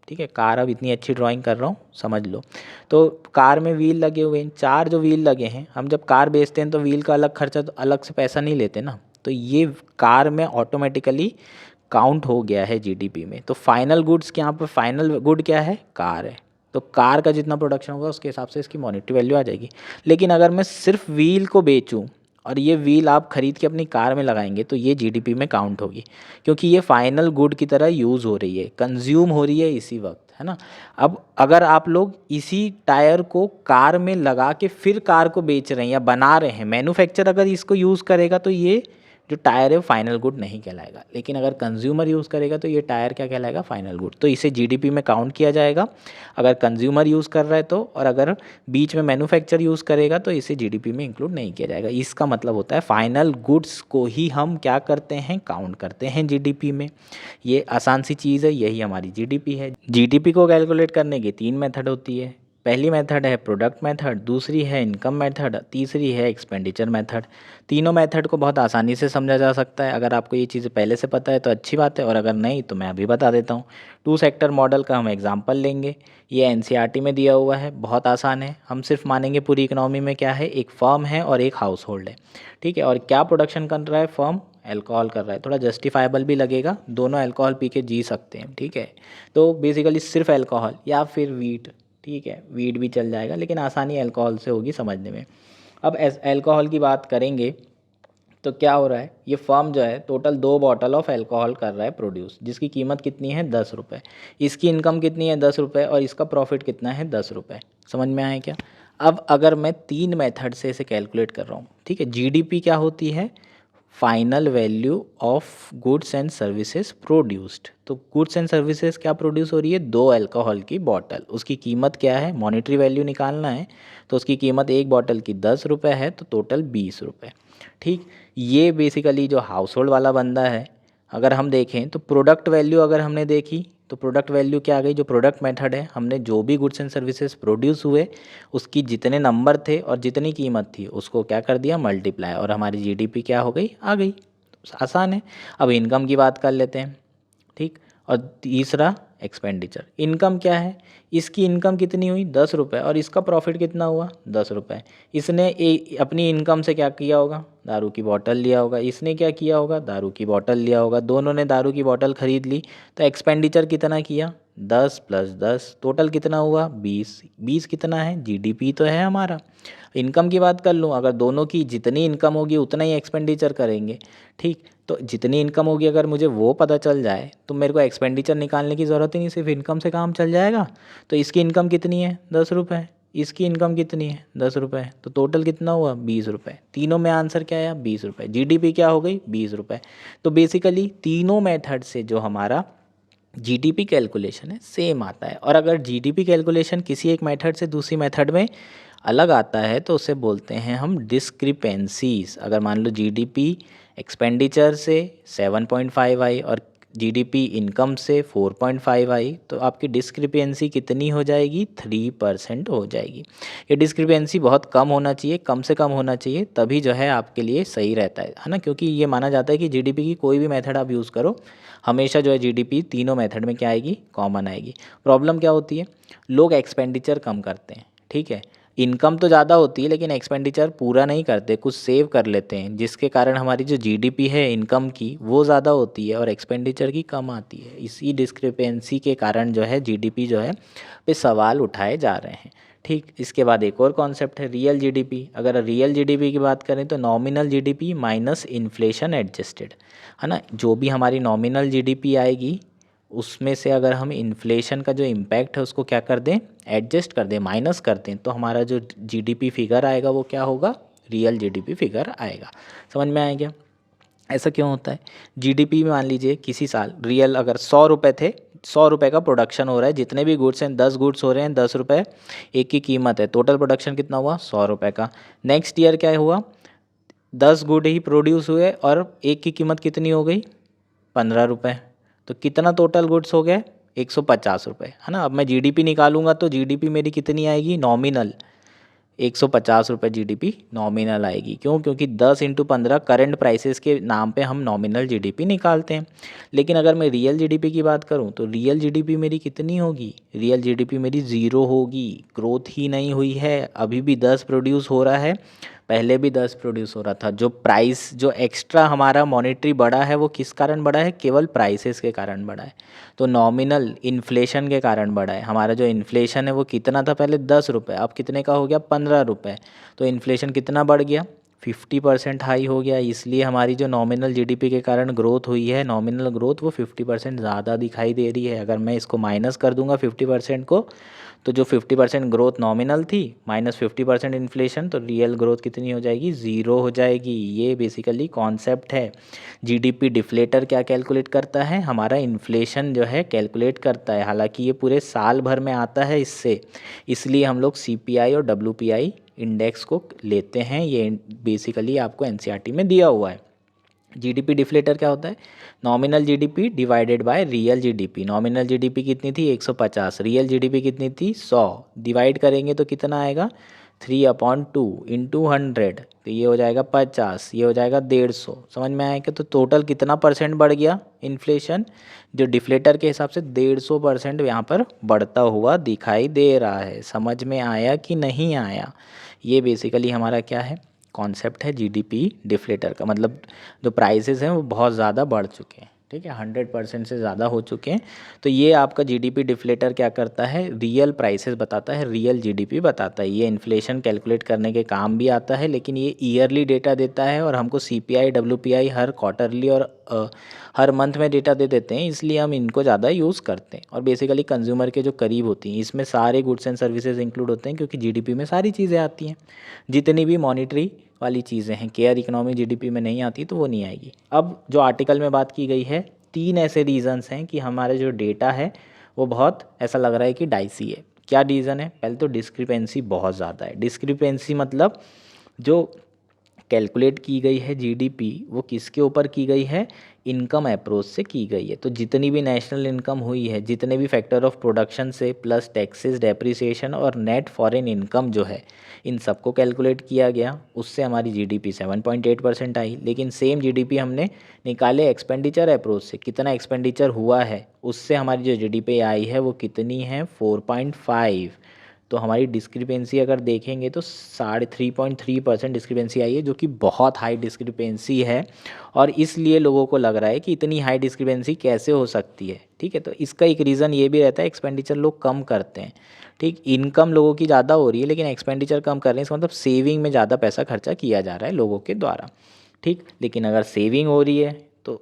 ठीक है, कार अब इतनी अच्छी ड्राइंग कर रहा हूँ समझ लो। तो कार में व्हील लगे हुए हैं, 4 जो व्हील लगे हैं, हम जब कार बेचते हैं तो व्हील का अलग खर्चा, तो अलग से पैसा नहीं लेते ना। तो ये कार में ऑटोमेटिकली काउंट हो गया है जीडीपी में। तो फाइनल गुड्स के यहाँ पर फाइनल गुड क्या है? कार है। तो कार का जितना प्रोडक्शन होगा उसके हिसाब से इसकी मॉनेटरी वैल्यू आ जाएगी। लेकिन अगर मैं सिर्फ व्हील को बेचूं और ये व्हील आप खरीद के अपनी कार में लगाएंगे तो ये जीडीपी में काउंट होगी, क्योंकि ये फाइनल गुड की तरह यूज़ हो रही है, कंज्यूम हो रही है इसी वक्त, है ना। अब अगर आप लोग इसी टायर को कार में लगा के फिर कार को बेच रहे हैं या बना रहे हैं, मैन्युफैक्चर अगर इसको यूज़ करेगा तो ये जो टायर है वो फाइनल गुड नहीं कहलाएगा। लेकिन अगर कंज्यूमर यूज़ करेगा तो ये टायर क्या कहलाएगा? Final good. तो इसे जीडीपी में काउंट किया जाएगा अगर कंज्यूमर यूज़ कर रहा है तो, और अगर बीच में मैन्युफैक्चर यूज़ करेगा तो इसे जीडीपी में इंक्लूड नहीं किया जाएगा। इसका मतलब होता है फाइनल गुड्स को ही हम क्या करते हैं? काउंट करते हैं जीडीपी में। ये आसान सी चीज़ है, यही हमारी जीडीपी है। जीडीपी को कैलकुलेट करने की 3 मेथड होती है। पहली मेथड है प्रोडक्ट मेथड, दूसरी है इनकम मेथड, तीसरी है एक्सपेंडिचर मेथड। तीनों मेथड को बहुत आसानी से समझा जा सकता है। अगर आपको ये चीज़ें पहले से पता है तो अच्छी बात है, और अगर नहीं तो मैं अभी बता देता हूँ। टू सेक्टर मॉडल का हम एग्जाम्पल लेंगे। ये एनसीईआरटी में दिया हुआ है, बहुत आसान है। हम सिर्फ मानेंगे पूरी इकोनॉमी में क्या है, एक फर्म है और एक हाउस होल्ड है, ठीक है। और क्या प्रोडक्शन कर रहा है फर्म, अल्कोहल कर रहा है। थोड़ा जस्टिफाइबल भी लगेगा, दोनों अल्कोहल पी के जी सकते हैं, ठीक है। तो बेसिकली सिर्फ अल्कोहल या फिर वीट, ठीक है, वीट भी चल जाएगा, लेकिन आसानी अल्कोहल से होगी समझने में। अब अल्कोहल की बात करेंगे तो क्या हो रहा है, ये फर्म जो है टोटल 2 बॉटल ऑफ अल्कोहल कर रहा है प्रोड्यूस, जिसकी कीमत कितनी है 10 रुपये। इसकी इनकम कितनी है 10 रुपये, और इसका प्रॉफिट कितना है 10 रुपये। समझ में आया क्या? अब अगर मैं 3 मेथड से इसे कैलकुलेट कर रहा हूँ, ठीक है। जीडीपी क्या होती है, final value of goods and services produced. तो गुड्स एंड सर्विसेज क्या प्रोड्यूस हो रही है, 2 अल्कोहल की बॉटल, उसकी कीमत क्या है, मॉनेटरी वैल्यू निकालना है तो उसकी कीमत एक बॉटल की 10 रुपये है, तो टोटल 20 रुपये, ठीक। ये बेसिकली जो हाउस होल्ड वाला बंदा है, अगर हम देखें तो प्रोडक्ट वैल्यू अगर हमने देखी तो प्रोडक्ट वैल्यू क्या आ गई, जो प्रोडक्ट मेथड है, हमने जो भी गुड्स एंड सर्विसेज प्रोड्यूस हुए उसकी जितने नंबर थे और जितनी कीमत थी उसको क्या कर दिया, मल्टीप्लाई, और हमारी जीडीपी क्या हो गई, आ गई। आसान है। अब इनकम की बात कर लेते हैं, ठीक। और तीसरा एक्सपेंडिचर। इनकम क्या है, इसकी इनकम कितनी हुई 10 रुपये, और इसका प्रॉफिट कितना हुआ 10 रुपये। इसने अपनी इनकम से क्या किया होगा, दारू की बोतल लिया होगा, इसने क्या किया होगा, दारू की बोतल लिया होगा, दोनों ने दारू की बोतल खरीद ली। तो एक्सपेंडिचर कितना किया, 10 + 10, टोटल कितना हुआ 20। 20 कितना है, जीडीपी तो है हमारा। इनकम की बात कर लूँ, अगर दोनों की जितनी इनकम होगी उतना ही एक्सपेंडिचर करेंगे, ठीक। तो जितनी इनकम होगी अगर मुझे वो पता चल जाए तो मेरे को एक्सपेंडिचर निकालने की ज़रूरत ही नहीं, सिर्फ इनकम से काम चल जाएगा। तो इसकी इनकम कितनी है 10 रुपये, इसकी इनकम कितनी है 10 रुपये, तो टोटल कितना हुआ 20 रुपये। तीनों में आंसर क्या आया 20 रुपये, जीडीपी क्या हो गई 20 रुपये। तो बेसिकली तीनों मेथड से जो हमारा जीडीपी कैलकुलेशन है सेम आता है। और अगर जीडीपी कैलकुलेशन किसी एक मेथड से दूसरी मेथड में अलग आता है तो उसे बोलते हैं हम डिस्क्रिपेंसीज। अगर मान लो जीडीपी एक्सपेंडिचर से 7.5 आई और जीडीपी इनकम से 4.5 आई, तो आपकी डिस्क्रिपेंसी कितनी हो जाएगी, 3% हो जाएगी। ये डिस्क्रिपेंसी बहुत कम होना चाहिए, कम से कम होना चाहिए, तभी जो है आपके लिए सही रहता है ना। क्योंकि ये माना जाता है कि जीडीपी की कोई भी मेथड आप यूज़ करो, हमेशा जो है जीडीपी तीनों मेथड में क्या आएगी, कॉमन आएगी। प्रॉब्लम क्या होती है, लोग एक्सपेंडिचर कम करते हैं, ठीक है। इनकम तो ज़्यादा होती है लेकिन एक्सपेंडिचर पूरा नहीं करते, कुछ सेव कर लेते हैं, जिसके कारण हमारी जो जीडीपी है इनकम की वो ज़्यादा होती है और एक्सपेंडिचर की कम आती है। इसी डिस्क्रिपेंसी के कारण जो है जीडीपी जो है पे सवाल उठाए जा रहे हैं, ठीक। इसके बाद एक और कॉन्सेप्ट है रियल जीडीपी। अगर रियल जीडीपी की बात करें तो nominal GDP minus inflation adjusted, है ना। जो भी हमारी नॉमिनल जीडीपी आएगी उसमें से अगर हम इन्फ्लेशन का जो इम्पैक्ट है उसको क्या कर दें, एडजस्ट कर दें, माइनस कर दें, तो हमारा जो जीडीपी फिगर आएगा वो क्या होगा, रियल जीडीपी फिगर आएगा। समझ में आया क्या? ऐसा क्यों होता है, जीडीपी में मान लीजिए किसी साल रियल अगर 100 रुपये थे, 100 रुपये का प्रोडक्शन हो रहा है, जितने भी गुड्स हैं 10 गुड्स हो रहे हैं, 10 रुपये एक की कीमत है, टोटल प्रोडक्शन कितना हुआ 100 रुपये का। नेक्स्ट ईयर क्या हुआ, 10 गुड ही प्रोड्यूस हुए और एक की कीमत कितनी हो गई 15 रुपये। तो कितना टोटल गुड्स हो गए 150 रुपये, है ना। अब मैं जीडीपी निकालूंगा तो जीडीपी मेरी कितनी आएगी, नॉमिनल 150 रुपये जीडीपी नॉमिनल आएगी। क्यों? क्योंकि 10 × 15 करंट प्राइसेस के नाम पे हम नॉमिनल जीडीपी निकालते हैं। लेकिन अगर मैं रियल जीडीपी की बात करूं तो रियल जीडीपी मेरी कितनी होगी, रियल जीडीपी मेरी 0 होगी, ग्रोथ ही नहीं हुई है। अभी भी 10 प्रोड्यूस हो रहा है, पहले भी 10 प्रोड्यूस हो रहा था। जो प्राइस जो एक्स्ट्रा हमारा मॉनेटरी बढ़ा है वो किस कारण बढ़ा है, केवल प्राइसेस के कारण बढ़ा है। तो नॉमिनल इन्फ्लेशन के कारण बढ़ा है। हमारा जो इन्फ्लेशन है वो कितना था पहले 10 रुपये, अब कितने का हो गया 15 रुपये। तो इन्फ्लेशन कितना बढ़ गया 50% हाई हो गया। इसलिए हमारी जो नॉमिनल जीडीपी के कारण ग्रोथ हुई है, नॉमिनल ग्रोथ वो 50% ज़्यादा दिखाई दे रही है। अगर मैं इसको माइनस कर दूंगा 50% को, तो जो 50% ग्रोथ नॉमिनल थी माइनस 50% इन्फ्लेशन, तो रियल ग्रोथ कितनी हो जाएगी 0 हो जाएगी। ये बेसिकली कॉन्सेप्ट है। जीडीपी डिफ्लेटर क्या कैलकुलेट करता है, हमारा इन्फ्लेशन जो है कैलकुलेट करता है। हालांकि ये पूरे साल भर में आता है इससे, इसलिए हम लोग सीपीआई और डब्ल्यूपीआई इंडेक्स को लेते हैं। ये बेसिकली आपको एनसीईआरटी में दिया हुआ है। जीडीपी डिफ्लेटर क्या होता है? Nominal GDP divided by real GDP. Nominal GDP कितनी थी? 150। रियल जीडीपी कितनी थी? 100। डिवाइड करेंगे तो कितना आएगा? 3/2 इंटू 100, तो ये हो जाएगा 50, ये हो जाएगा 150। समझ में आया क्या? तो टोटल कितना परसेंट बढ़ गया इन्फ्लेशन? जो डिफ्लेटर के हिसाब से 150% यहाँ पर बढ़ता हुआ दिखाई दे रहा है। समझ में आया कि नहीं आया? ये बेसिकली हमारा क्या है? कॉन्सेप्ट है जीडीपी डिफ्लेटर का। मतलब जो प्राइसेस हैं वो बहुत ज़्यादा बढ़ चुके हैं, ठीक है, 100% से ज़्यादा हो चुके हैं। तो ये आपका जीडीपी डिफ्लेटर क्या करता है? रियल प्राइसेस बताता है, रियल जीडीपी बताता है। ये इन्फ्लेशन कैलकुलेट करने के काम भी आता है, लेकिन ये ईयरली डेटा देता है और हमको सीपीआई डब्ल्यूपीआई हर क्वार्टरली और हर मंथ में डेटा दे देते हैं, इसलिए हम इनको ज़्यादा यूज़ करते हैं। और बेसिकली कंज्यूमर के जो करीब होती हैं, इसमें सारे गुड्स एंड सर्विसेज इंक्लूड होते हैं, क्योंकि जीडीपी में सारी चीज़ें आती हैं। जितनी भी मॉनिटरी वाली चीज़ें हैं, केयर इकोनॉमी जीडीपी में नहीं आती तो वो नहीं आएगी। अब जो आर्टिकल में बात की गई है, 3 ऐसे रीज़न्स हैं कि हमारे जो डेटा है वो बहुत ऐसा लग रहा है कि डाइसी है। क्या रीज़न है? पहले तो डिस्क्रिपेंसी बहुत ज़्यादा है। डिस्क्रिपेंसी मतलब जो कैलकुलेट की गई है जीडीपी, वो किसके ऊपर की गई है? इनकम अप्रोच से की गई है। तो जितनी भी नेशनल इनकम हुई है, जितने भी फैक्टर ऑफ प्रोडक्शन से प्लस टैक्सेस, डेप्रिसिएशन और नेट फॉरेन इनकम जो है, इन सबको कैलकुलेट किया गया। उससे हमारी जीडीपी 7.8% आई। लेकिन सेम जीडीपी हमने निकाले एक्सपेंडिचर अप्रोच से, कितना एक्सपेंडिचर हुआ है, उससे हमारी जो जीडीपी आई है वो कितनी है? 4.5। तो हमारी डिस्क्रिपेंसी अगर देखेंगे तो 3.3% डिस्क्रिपेंसी आई है, जो कि बहुत हाई डिस्क्रिपेंसी है। और इसलिए लोगों को लग रहा है कि इतनी हाई डिस्क्रिपेंसी कैसे हो सकती है, ठीक है। तो इसका एक रीज़न ये भी रहता है, एक्सपेंडिचर लोग कम करते हैं, ठीक। इनकम लोगों की ज़्यादा हो रही है लेकिन एक्सपेंडिचर कम कर रहे हैं, इसका मतलब सेविंग में ज़्यादा पैसा खर्चा किया जा रहा है लोगों के द्वारा, ठीक। लेकिन अगर सेविंग हो रही है तो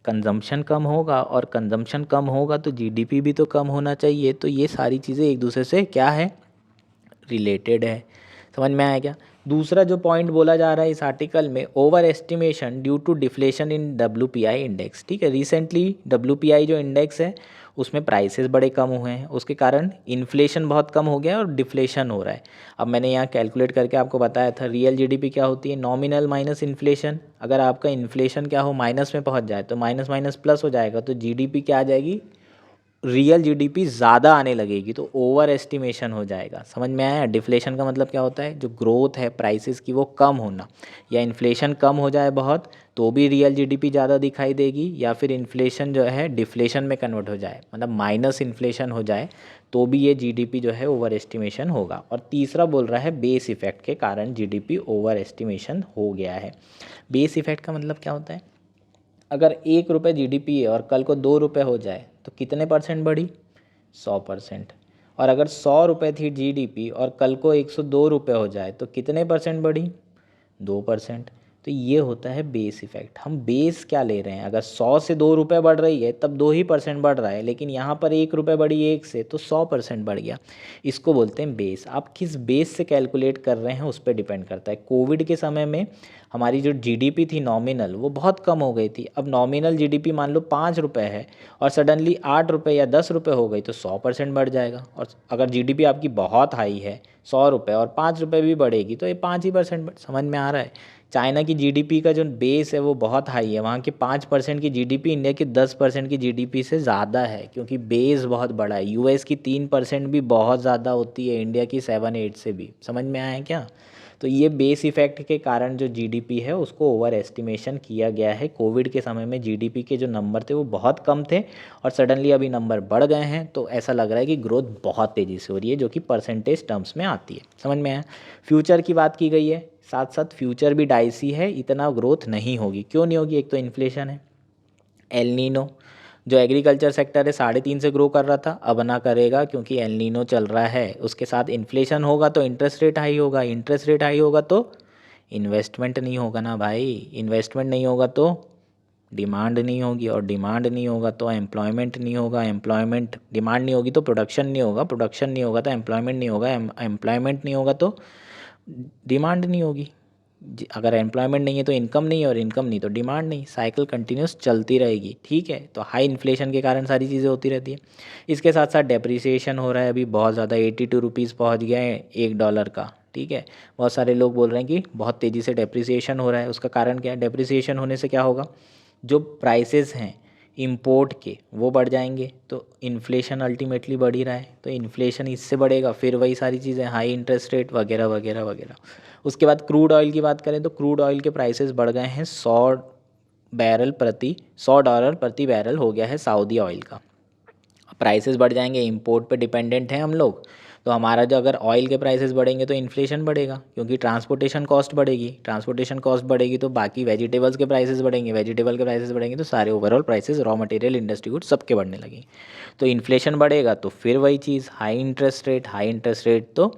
कंजम्पशन कम होगा, और कंजम्पशन कम होगा तो जीडीपी भी तो कम होना चाहिए। तो ये सारी चीज़ें एक दूसरे से क्या है? रिलेटेड है। समझ में आया क्या? दूसरा जो पॉइंट बोला जा रहा है इस आर्टिकल में, overestimation due to deflation in WPI index, ठीक है। रिसेंटली डब्ल्यूपीआई जो इंडेक्स है उसमें प्राइसेस बड़े कम हुए हैं, उसके कारण इन्फ्लेशन बहुत कम हो गया है और डिफ्लेशन हो रहा है। अब मैंने यहाँ कैलकुलेट करके आपको बताया था, रियल जीडीपी क्या होती है? Nominal minus inflation. अगर आपका इन्फ्लेशन क्या हो? माइनस में पहुँच जाए तो माइनस माइनस प्लस हो जाएगा, तो जीडीपी क्या आ जाएगी? रियल जीडीपी ज़्यादा आने लगेगी, तो ओवर एस्टिमेशन हो जाएगा। समझ में आया? डिफ्लेशन का मतलब क्या होता है? जो ग्रोथ है प्राइसेस की वो कम होना, या इन्फ्लेशन कम हो जाए बहुत तो भी रियल जीडीपी ज़्यादा दिखाई देगी, या फिर इन्फ्लेशन जो है डिफ्लेशन में कन्वर्ट हो जाए, मतलब माइनस इन्फ्लेशन हो जाए तो भी ये जीडीपी जो है ओवर एस्टिमेशन होगा। और तीसरा बोल रहा है बेस इफेक्ट के कारण जीडीपी ओवर एस्टिमेशन हो गया है। बेस इफेक्ट का मतलब क्या होता है? अगर 1 रुपये जीडीपी है और कल को 2 रुपये हो जाए तो कितने परसेंट बढ़ी? 100%। और अगर 100 रुपये थी जीडीपी और कल को 102 रुपये हो जाए तो कितने परसेंट बढ़ी? 2%। तो ये होता है बेस इफेक्ट। हम बेस क्या ले रहे हैं? अगर 100 से 2 रुपये बढ़ रही है तब 2% बढ़ रहा है, लेकिन यहाँ पर 1 रुपये बढ़ी 1 से तो 100% बढ़ गया। इसको बोलते हैं बेस। आप किस बेस से कैलकुलेट कर रहे हैं उस पर डिपेंड करता है। कोविड के समय में हमारी जो जीडीपी थी नॉमिनल, वो बहुत कम हो गई थी। अब नॉमिनल जीडीपी मान लो 5 रुपये है और सडनली 8 रुपये या 10 रुपये हो गई तो 100% बढ़ जाएगा। और अगर जीडीपी आपकी बहुत हाई है, 100 रुपये और 5 रुपये भी बढ़ेगी तो ये 5 ही%। समझ में आ रहा है? चाइना की जीडीपी का जो बेस है वो बहुत हाई है, वहाँ की 5% की जीडीपी इंडिया की 10% की जीडीपी से ज़्यादा है, क्योंकि बेस बहुत बड़ा है। यूएस की 3% भी बहुत ज़्यादा होती है, इंडिया की 7-8 से भी। समझ में आया क्या? तो ये बेस इफेक्ट के कारण जो जीडीपी है उसको ओवर एस्टिमेशन किया गया है। कोविड के समय में जीडीपी के जो नंबर थे वो बहुत कम थे और सडनली अभी नंबर बढ़ गए हैं, तो ऐसा लग रहा है कि ग्रोथ बहुत तेज़ी से हो रही है, जो कि परसेंटेज टर्म्स में आती है। समझ में आया? फ्यूचर की बात की गई है, साथ साथ फ्यूचर भी डाइसी है, इतना ग्रोथ नहीं होगी। क्यों नहीं होगी? एक तो इन्फ्लेशन है, एल नीनो। जो एग्रीकल्चर सेक्टर है 3.5 से ग्रो कर रहा था, अब ना करेगा क्योंकि एल नीनो चल रहा है। उसके साथ इन्फ्लेशन होगा तो इंटरेस्ट रेट हाई होगा, इंटरेस्ट रेट हाई होगा तो इन्वेस्टमेंट नहीं होगा ना भाई। इन्वेस्टमेंट नहीं होगा तो डिमांड नहीं होगी, और डिमांड नहीं होगा तो एम्प्लॉयमेंट नहीं होगा, एम्प्लॉयमेंट डिमांड नहीं होगी तो प्रोडक्शन नहीं होगा, प्रोडक्शन नहीं होगा तो एम्प्लॉयमेंट नहीं होगा, एम्प्लॉयमेंट नहीं होगा तो डिमांड नहीं होगी। अगर एम्प्लॉयमेंट नहीं है तो इनकम नहीं है, और इनकम नहीं तो डिमांड नहीं। साइकिल कंटिन्यूस चलती रहेगी, ठीक है। तो हाई इन्फ्लेशन के कारण सारी चीज़ें होती रहती है। इसके साथ साथ डेप्रिसिएशन हो रहा है, अभी बहुत ज़्यादा 82 रुपीज़ पहुँच गया है $1 का, ठीक है। बहुत सारे लोग बोल रहे हैं कि बहुत तेज़ी से डेप्रिसिएशन हो रहा है, उसका कारण क्या है? डेप्रिसिएशन होने से क्या होगा, जो प्राइसेस हैं इंपोर्ट के वो बढ़ जाएंगे, तो इन्फ्लेशन अल्टीमेटली बढ़ ही रहा है, तो इन्फ्लेशन इससे बढ़ेगा, फिर वही सारी चीज़ें, हाई इंटरेस्ट रेट वगैरह वगैरह वगैरह। उसके बाद क्रूड ऑयल की बात करें तो क्रूड ऑयल के प्राइसेस बढ़ गए हैं, $100 प्रति बैरल हो गया है सऊदी ऑयल का। प्राइसेस बढ़ जाएंगे, इंपोर्ट पे डिपेंडेंट हैं हम लोग, तो हमारा जो अगर ऑयल के प्राइसेस बढ़ेंगे तो इन्फ्लेशन बढ़ेगा, क्योंकि ट्रांसपोर्टेशन कॉस्ट बढ़ेगी, ट्रांसपोर्टेशन कॉस्ट बढ़ेगी तो बाकी वेजिटेबल्स के प्राइसेस बढ़ेंगे, वेजिटेबल के प्राइसेस बढ़ेंगे तो सारे overall prices, raw material, industry goods सबके बढ़ने लगेंगे। तो इन्फ्लेशन बढ़ेगा तो फिर वही चीज़, हाई इंटरेस्ट रेट तो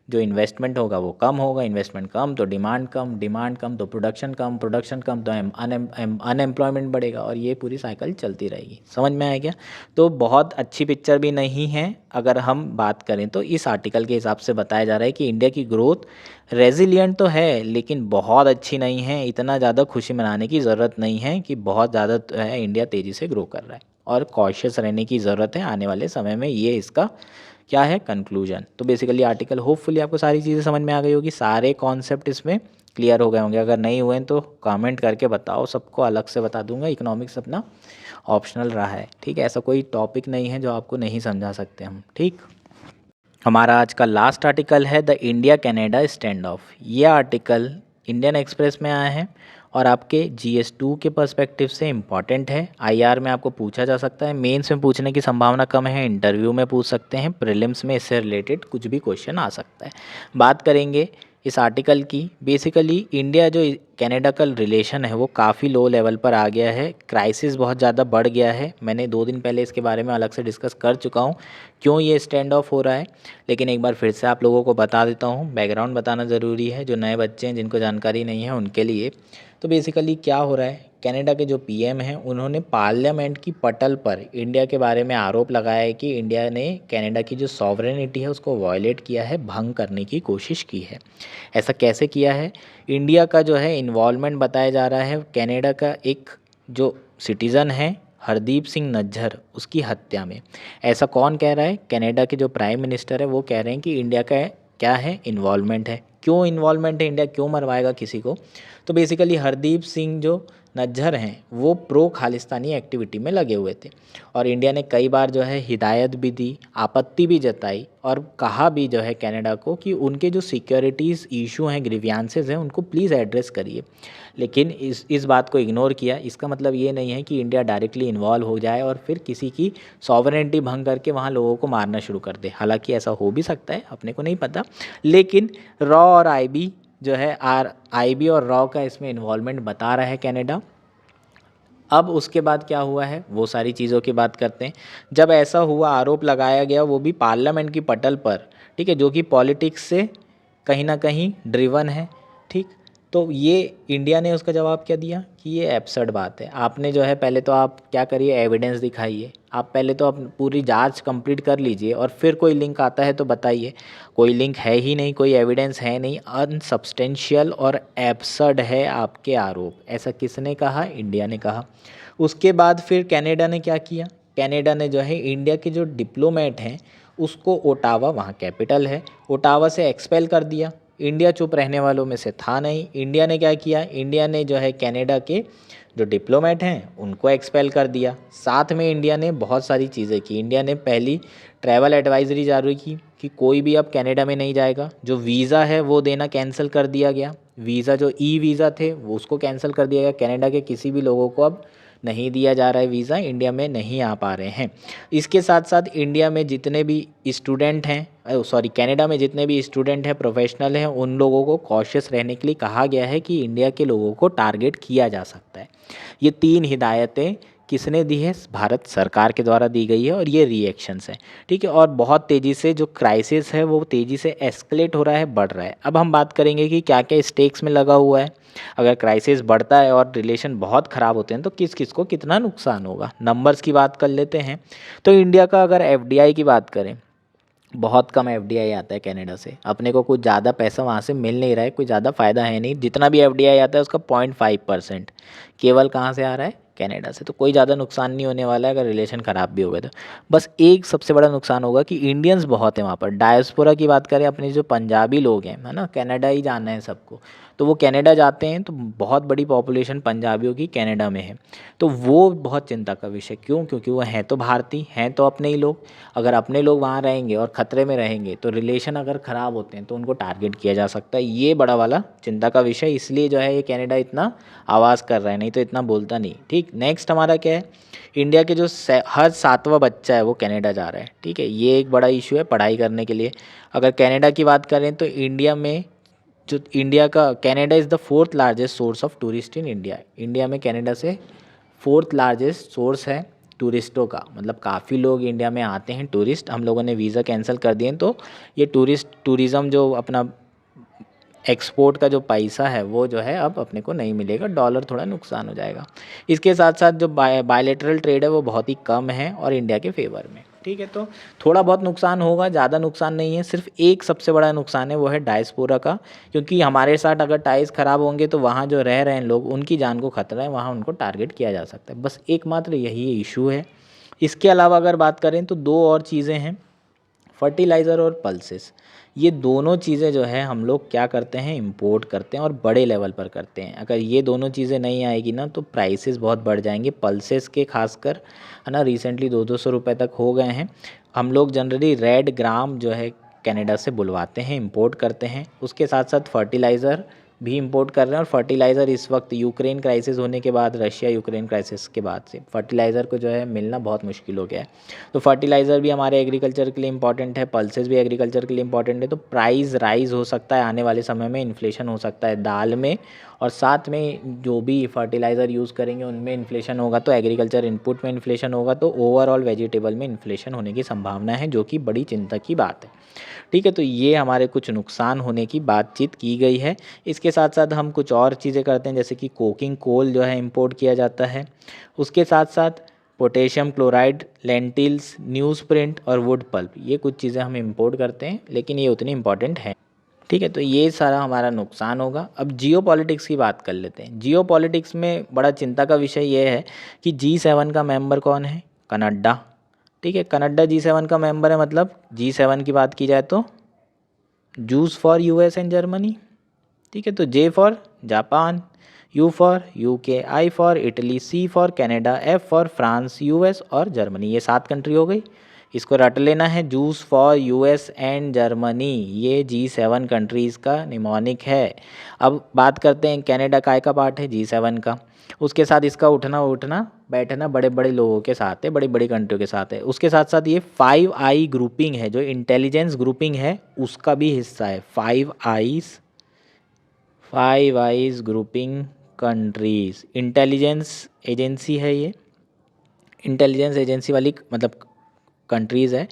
जो इन्वेस्टमेंट होगा वो कम होगा, इन्वेस्टमेंट कम तो डिमांड कम, डिमांड कम तो प्रोडक्शन कम, प्रोडक्शन कम तो अनएम्प्लॉयमेंट बढ़ेगा, और ये पूरी साइकिल चलती रहेगी। समझ में आया क्या? तो बहुत अच्छी पिक्चर भी नहीं है। अगर हम बात करें तो इस आर्टिकल के हिसाब से बताया जा रहा है कि इंडिया की ग्रोथ रेजिलियंट तो है लेकिन बहुत अच्छी नहीं है, इतना ज़्यादा खुशी मनाने की ज़रूरत नहीं है कि बहुत ज़्यादा है इंडिया तेज़ी से ग्रो कर रहा है, और कॉशियस रहने की ज़रूरत है आने वाले समय में, ये इसका क्या है कंक्लूजन। तो बेसिकली आर्टिकल होपफुली आपको सारी चीज़ें समझ में आ गई होगी, सारे कॉन्सेप्ट इसमें क्लियर हो गए होंगे। अगर नहीं हुए तो कमेंट करके बताओ, सबको अलग से बता दूंगा। इकोनॉमिक्स अपना ऑप्शनल रहा है, ठीक है, ऐसा कोई टॉपिक नहीं है जो आपको नहीं समझा सकते हम, ठीक। हमारा आज का लास्ट आर्टिकल है the India Canada stand of. ये आर्टिकल इंडियन एक्सप्रेस में आया है और आपके GS2 के पर्सपेक्टिव से इम्पॉर्टेंट है। IR में आपको पूछा जा सकता है, मेंस में पूछने की संभावना कम है, इंटरव्यू में पूछ सकते हैं, प्रीलिम्स में इससे रिलेटेड कुछ भी क्वेश्चन आ सकता है। बात करेंगे इस आर्टिकल की। बेसिकली इंडिया जो कनाडा का रिलेशन है वो काफ़ी लो लेवल पर आ गया है, क्राइसिस बहुत ज़्यादा बढ़ गया है। मैंने 2 दिन पहले इसके बारे में अलग से डिस्कस कर चुका हूँ क्यों ये स्टैंड ऑफ हो रहा है, लेकिन एक बार फिर से आप लोगों को बता देता हूँ, बैकग्राउंड बताना ज़रूरी है, जो नए बच्चे हैं जिनको जानकारी नहीं है उनके लिए। तो बेसिकली क्या हो रहा है, कनाडा के जो PM हैं उन्होंने पार्लियामेंट की पटल पर इंडिया के बारे में आरोप लगाया है कि इंडिया ने कनाडा की जो सॉवरेनिटी है उसको वायलेट किया है, भंग करने की कोशिश की है। ऐसा कैसे किया है? इंडिया का जो है इन्वॉल्वमेंट बताया जा रहा है कनाडा का एक जो सिटीज़न है हरदीप सिंह नज्जर, उसकी हत्या में। ऐसा कौन कह रहा है? कनाडा के जो प्राइम मिनिस्टर है वो कह रहे हैं कि इंडिया का क्या है, इन्वॉल्वमेंट है। क्यों इन्वॉल्वमेंट है, इंडिया क्यों मरवाएगा किसी को? तो बेसिकली हरदीप सिंह जो नज्जर हैं वो प्रो खालिस्तानी एक्टिविटी में लगे हुए थे, और इंडिया ने कई बार जो है हिदायत भी दी, आपत्ति भी जताई, और कहा भी जो है कनाडा को कि उनके जो सिक्योरिटीज़ इशू हैं, ग्रीवियांसेस हैं, उनको प्लीज़ एड्रेस करिए। लेकिन इस बात को इग्नोर किया। इसका मतलब ये नहीं है कि इंडिया डायरेक्टली इन्वॉल्व हो जाए और फिर किसी की सॉवरेनिटी भंग करके वहाँ लोगों को मारना शुरू कर दे। हालांकि ऐसा हो भी सकता है, अपने को नहीं पता, लेकिन रॉ और IB जो है IB और रॉ का इसमें इन्वॉल्वमेंट बता रहा है कनाडा। अब उसके बाद क्या हुआ है वो सारी चीज़ों की बात करते हैं। जब ऐसा हुआ, आरोप लगाया गया, वो भी पार्लियामेंट की पटल पर, ठीक है, जो कि पॉलिटिक्स से कहीं ना कहीं ड्रिवन है, ठीक। तो ये इंडिया ने उसका जवाब क्या दिया कि ये एब्सर्ड बात है। आपने जो है पहले तो आप क्या करिए, एविडेंस दिखाइए, आप पहले तो आप पूरी जांच कंप्लीट कर लीजिए और फिर कोई लिंक आता है तो बताइए। कोई लिंक है ही नहीं, कोई एविडेंस है नहीं, अनसब्सटेंशियल और एब्सर्ड है आपके आरोप। ऐसा किसने कहा? इंडिया ने कहा। उसके बाद फिर कनाडा ने क्या किया? कनाडा ने जो है इंडिया के जो डिप्लोमेट हैं उसको ओटावा, वहाँ कैपिटल है, ओटावा से एक्सपेल कर दिया। इंडिया चुप रहने वालों में से था नहीं। इंडिया ने क्या किया? इंडिया ने जो है कनाडा के जो डिप्लोमेट हैं उनको एक्सपेल कर दिया। साथ में इंडिया ने बहुत सारी चीज़ें की। इंडिया ने पहली ट्रैवल एडवाइजरी जारी की कि कोई भी अब कनाडा में नहीं जाएगा। जो वीज़ा है वो देना कैंसिल कर दिया गया। वीज़ा जो वीज़ा थे वो उसको कैंसिल कर दिया गया। कनाडा के किसी भी लोगों को अब नहीं दिया जा रहा है वीज़ा, इंडिया में नहीं आ पा रहे हैं। इसके साथ साथ इंडिया में जितने भी स्टूडेंट हैं, कनाडा में जितने भी स्टूडेंट हैं, प्रोफेशनल हैं, उन लोगों को कॉशियस रहने के लिए कहा गया है कि इंडिया के लोगों को टारगेट किया जा सकता है। ये 3 हिदायतें किसने दी है? भारत सरकार के द्वारा दी गई है, और ये रिएक्शंस हैं, ठीक है। और बहुत तेज़ी से जो क्राइसिस है वो तेज़ी से एस्केलेट हो रहा है, बढ़ रहा है। अब हम बात करेंगे कि क्या क्या स्टेक्स में लगा हुआ है। अगर क्राइसिस बढ़ता है और रिलेशन बहुत ख़राब होते हैं तो किस किस को कितना नुकसान होगा। नंबर्स की बात कर लेते हैं। तो इंडिया का अगर FDI की बात करें, बहुत कम FDI आता है कनाडा से। अपने को कुछ ज़्यादा पैसा वहाँ से मिल नहीं रहा है, कोई ज़्यादा फ़ायदा है नहीं। जितना भी FDI आता है उसका 0.5% केवल कहाँ से आ रहा है? कनाडा से, तो कोई ज़्यादा नुकसान नहीं होने वाला है अगर रिलेशन ख़राब भी हो गए तो। बस एक सबसे बड़ा नुकसान होगा कि इंडियंस बहुत हैं वहाँ पर। डायस्पोरा की बात करें, अपने जो पंजाबी लोग हैं, है ना, कनाडा ही जाना है सबको, तो वो कनाडा जाते हैं, तो बहुत बड़ी पॉपुलेशन पंजाबियों की कनाडा में है। तो वो बहुत चिंता का विषय, क्यों? क्योंकि वो हैं तो भारतीय, हैं तो अपने ही लोग। अगर अपने लोग वहाँ रहेंगे और ख़तरे में रहेंगे तो रिलेशन अगर ख़राब होते हैं तो उनको टारगेट किया जा सकता है। ये बड़ा वाला चिंता का विषय, इसलिए जो है ये कनाडा इतना आवाज़ कर रहा है, नहीं तो इतना बोलता नहीं। ठीक, नेक्स्ट हमारा क्या है, इंडिया के जो हर 7वां बच्चा है वो कनाडा जा रहा है। ठीक है, ये एक बड़ा इशू है पढ़ाई करने के लिए। अगर कनाडा की बात करें तो इंडिया में जो इंडिया का, Canada is the 4th largest source of tourist in India. India में कनाडा से 4th लार्जेस्ट सोर्स है टूरिस्टों का, मतलब काफ़ी लोग इंडिया में आते हैं टूरिस्ट। हम लोगों ने वीज़ा कैंसिल कर दिए, तो ये टूरिज़्म जो अपना एक्सपोर्ट का जो पैसा है वो जो है अब अपने को नहीं मिलेगा, डॉलर थोड़ा नुकसान हो जाएगा। इसके साथ साथ जो बायलैटरल ट्रेड है वो बहुत ही कम है और इंडिया के फेवर में। ठीक है, तो थोड़ा बहुत नुकसान होगा, ज़्यादा नुकसान नहीं है। सिर्फ एक सबसे बड़ा नुकसान है, वो है डायस्पोरा का, क्योंकि हमारे साथ अगर टाइज ख़राब होंगे तो वहाँ जो रह रहे हैं लोग, उनकी जान को खतरा है, वहाँ उनको टारगेट किया जा सकता है। बस एकमात्र यही इशू है। इसके अलावा अगर बात करें तो दो और चीज़ें हैं, फर्टिलाइज़र और पल्सेस। ये दोनों चीज़ें जो है हम लोग क्या करते हैं, इंपोर्ट करते हैं और बड़े लेवल पर करते हैं। अगर ये दोनों चीज़ें नहीं आएगी ना तो प्राइसेस बहुत बढ़ जाएंगे, पल्सेस के खासकर, है ना। रिसेंटली 200-200 रुपये तक हो गए हैं। हम लोग जनरली रेड ग्राम जो है कनाडा से बुलवाते हैं, इंपोर्ट करते हैं। उसके साथ साथ फर्टिलाइज़र भी इंपोर्ट कर रहे हैं, और फर्टिलाइज़र इस वक्त यूक्रेन क्राइसिस होने के बाद, रशिया यूक्रेन क्राइसिस के बाद से फर्टिलाइज़र को जो है मिलना बहुत मुश्किल हो गया है। तो फर्टिलाइज़र भी हमारे एग्रीकल्चर के लिए इंपॉर्टेंट है, पल्सेस भी एग्रीकल्चर के लिए इंपॉर्टेंट है। तो प्राइस राइज हो सकता है आने वाले समय में, इन्फ्लेशन हो सकता है दाल में, और साथ में जो भी फर्टिलाइज़र यूज़ करेंगे उनमें इन्फ्लेशन होगा, तो एग्रीकल्चर इनपुट में इन्फ्लेशन होगा, तो ओवरऑल वेजिटेबल में इन्फ्लेशन होने की संभावना है, जो कि बड़ी चिंता की बात है। ठीक है, तो ये हमारे कुछ नुकसान होने की बातचीत की गई है। इसके साथ साथ हम कुछ और चीज़ें करते हैं, जैसे कि कोकिंग कोल जो है इंपोर्ट किया जाता है। उसके साथ साथ potassium chloride, lentils, news print और वुड पल्प, ये कुछ चीज़ें हम इंपोर्ट करते हैं, लेकिन ये उतनी इंपॉर्टेंट है। ठीक है, तो ये सारा हमारा नुकसान होगा। अब जियो पॉलिटिक्स की बात कर लेते हैं। जियो पॉलिटिक्स में बड़ा चिंता का विषय ये है कि G7 का मेंबर कौन है, कनाडा। ठीक है, कनाडा G7 का मेंबर है, मतलब G7 की बात की जाए तो juice for US and Germany. ठीक है, तो J for Japan, U for UK, I for Italy, C for Canada, F for France, US और जर्मनी। ये 7 कंट्री हो गई, इसको रट लेना है, juice for US and Germany. ये G7 कंट्रीज़ का निमोनिक है। अब बात करते हैं कनाडा काय का पार्ट है, G7 का। उसके साथ इसका उठना बैठना बड़े बड़े लोगों के साथ है, बड़ी बड़ी कंट्रियों के साथ है। उसके साथ साथ ये 5 I ग्रुपिंग है, जो इंटेलिजेंस ग्रुपिंग है उसका भी हिस्सा है। 5 eyes grouping countries, intelligence agency है ये, इंटेलिजेंस एजेंसी वाली मतलब कंट्रीज़ है।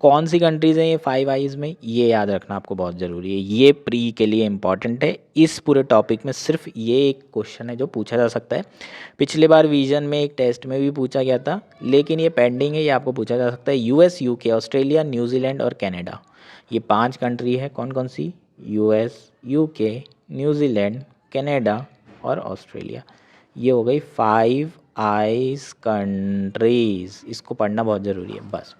कौन सी कंट्रीज़ हैं ये 5 आईज में, ये याद रखना आपको बहुत ज़रूरी है। ये प्री के लिए इम्पॉर्टेंट है। इस पूरे टॉपिक में सिर्फ ये एक क्वेश्चन है जो पूछा जा सकता है। पिछले बार विजन में एक टेस्ट में भी पूछा गया था, लेकिन ये पेंडिंग है, ये आपको पूछा जा सकता है। US, UK, ऑस्ट्रेलिया, न्यूजीलैंड और कनाडा, ये 5 कंट्री है। कौन कौन सी, US, UK, न्यूजीलैंड, कनाडा और ऑस्ट्रेलिया। ये हो गई 5 आईज कंट्रीज़, इसको पढ़ना बहुत ज़रूरी है बस।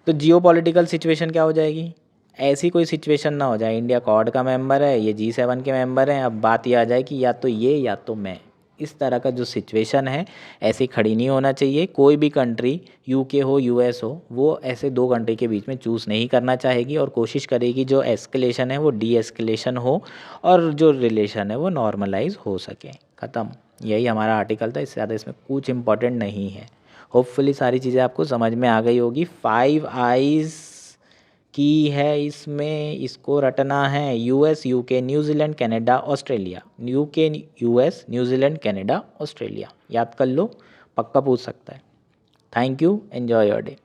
तो जियो पॉलिटिकल सिचुएशन क्या हो जाएगी, ऐसी कोई सिचुएशन ना हो जाए इंडिया क्वाड का मेंबर है, ये G7 के मेंबर हैं, अब बात ये आ जाए कि या तो ये या तो मैं। इस तरह का जो सिचुएशन है ऐसी खड़ी नहीं होना चाहिए। कोई भी कंट्री, UK हो US हो, वो ऐसे 2 कंट्री के बीच में चूज़ नहीं करना चाहेगी, और कोशिश करेगी जो एस्केलेशन है वो डी एस्केलेशन हो, और जो रिलेशन है वो नॉर्मलाइज हो सके। ख़त्म, यही हमारा आर्टिकल था, इससे ज़्यादा इसमें कुछ इंपॉर्टेंट नहीं है। होपफुली सारी चीज़ें आपको समझ में आ गई होगी। 5 आईज की है इसमें, इसको रटना है, US, UK, New Zealand, Canada, Australia. UK, US, New Zealand, Canada, Australia, याद कर लो, पक्का पूछ सकता है। Thank you, enjoy your day.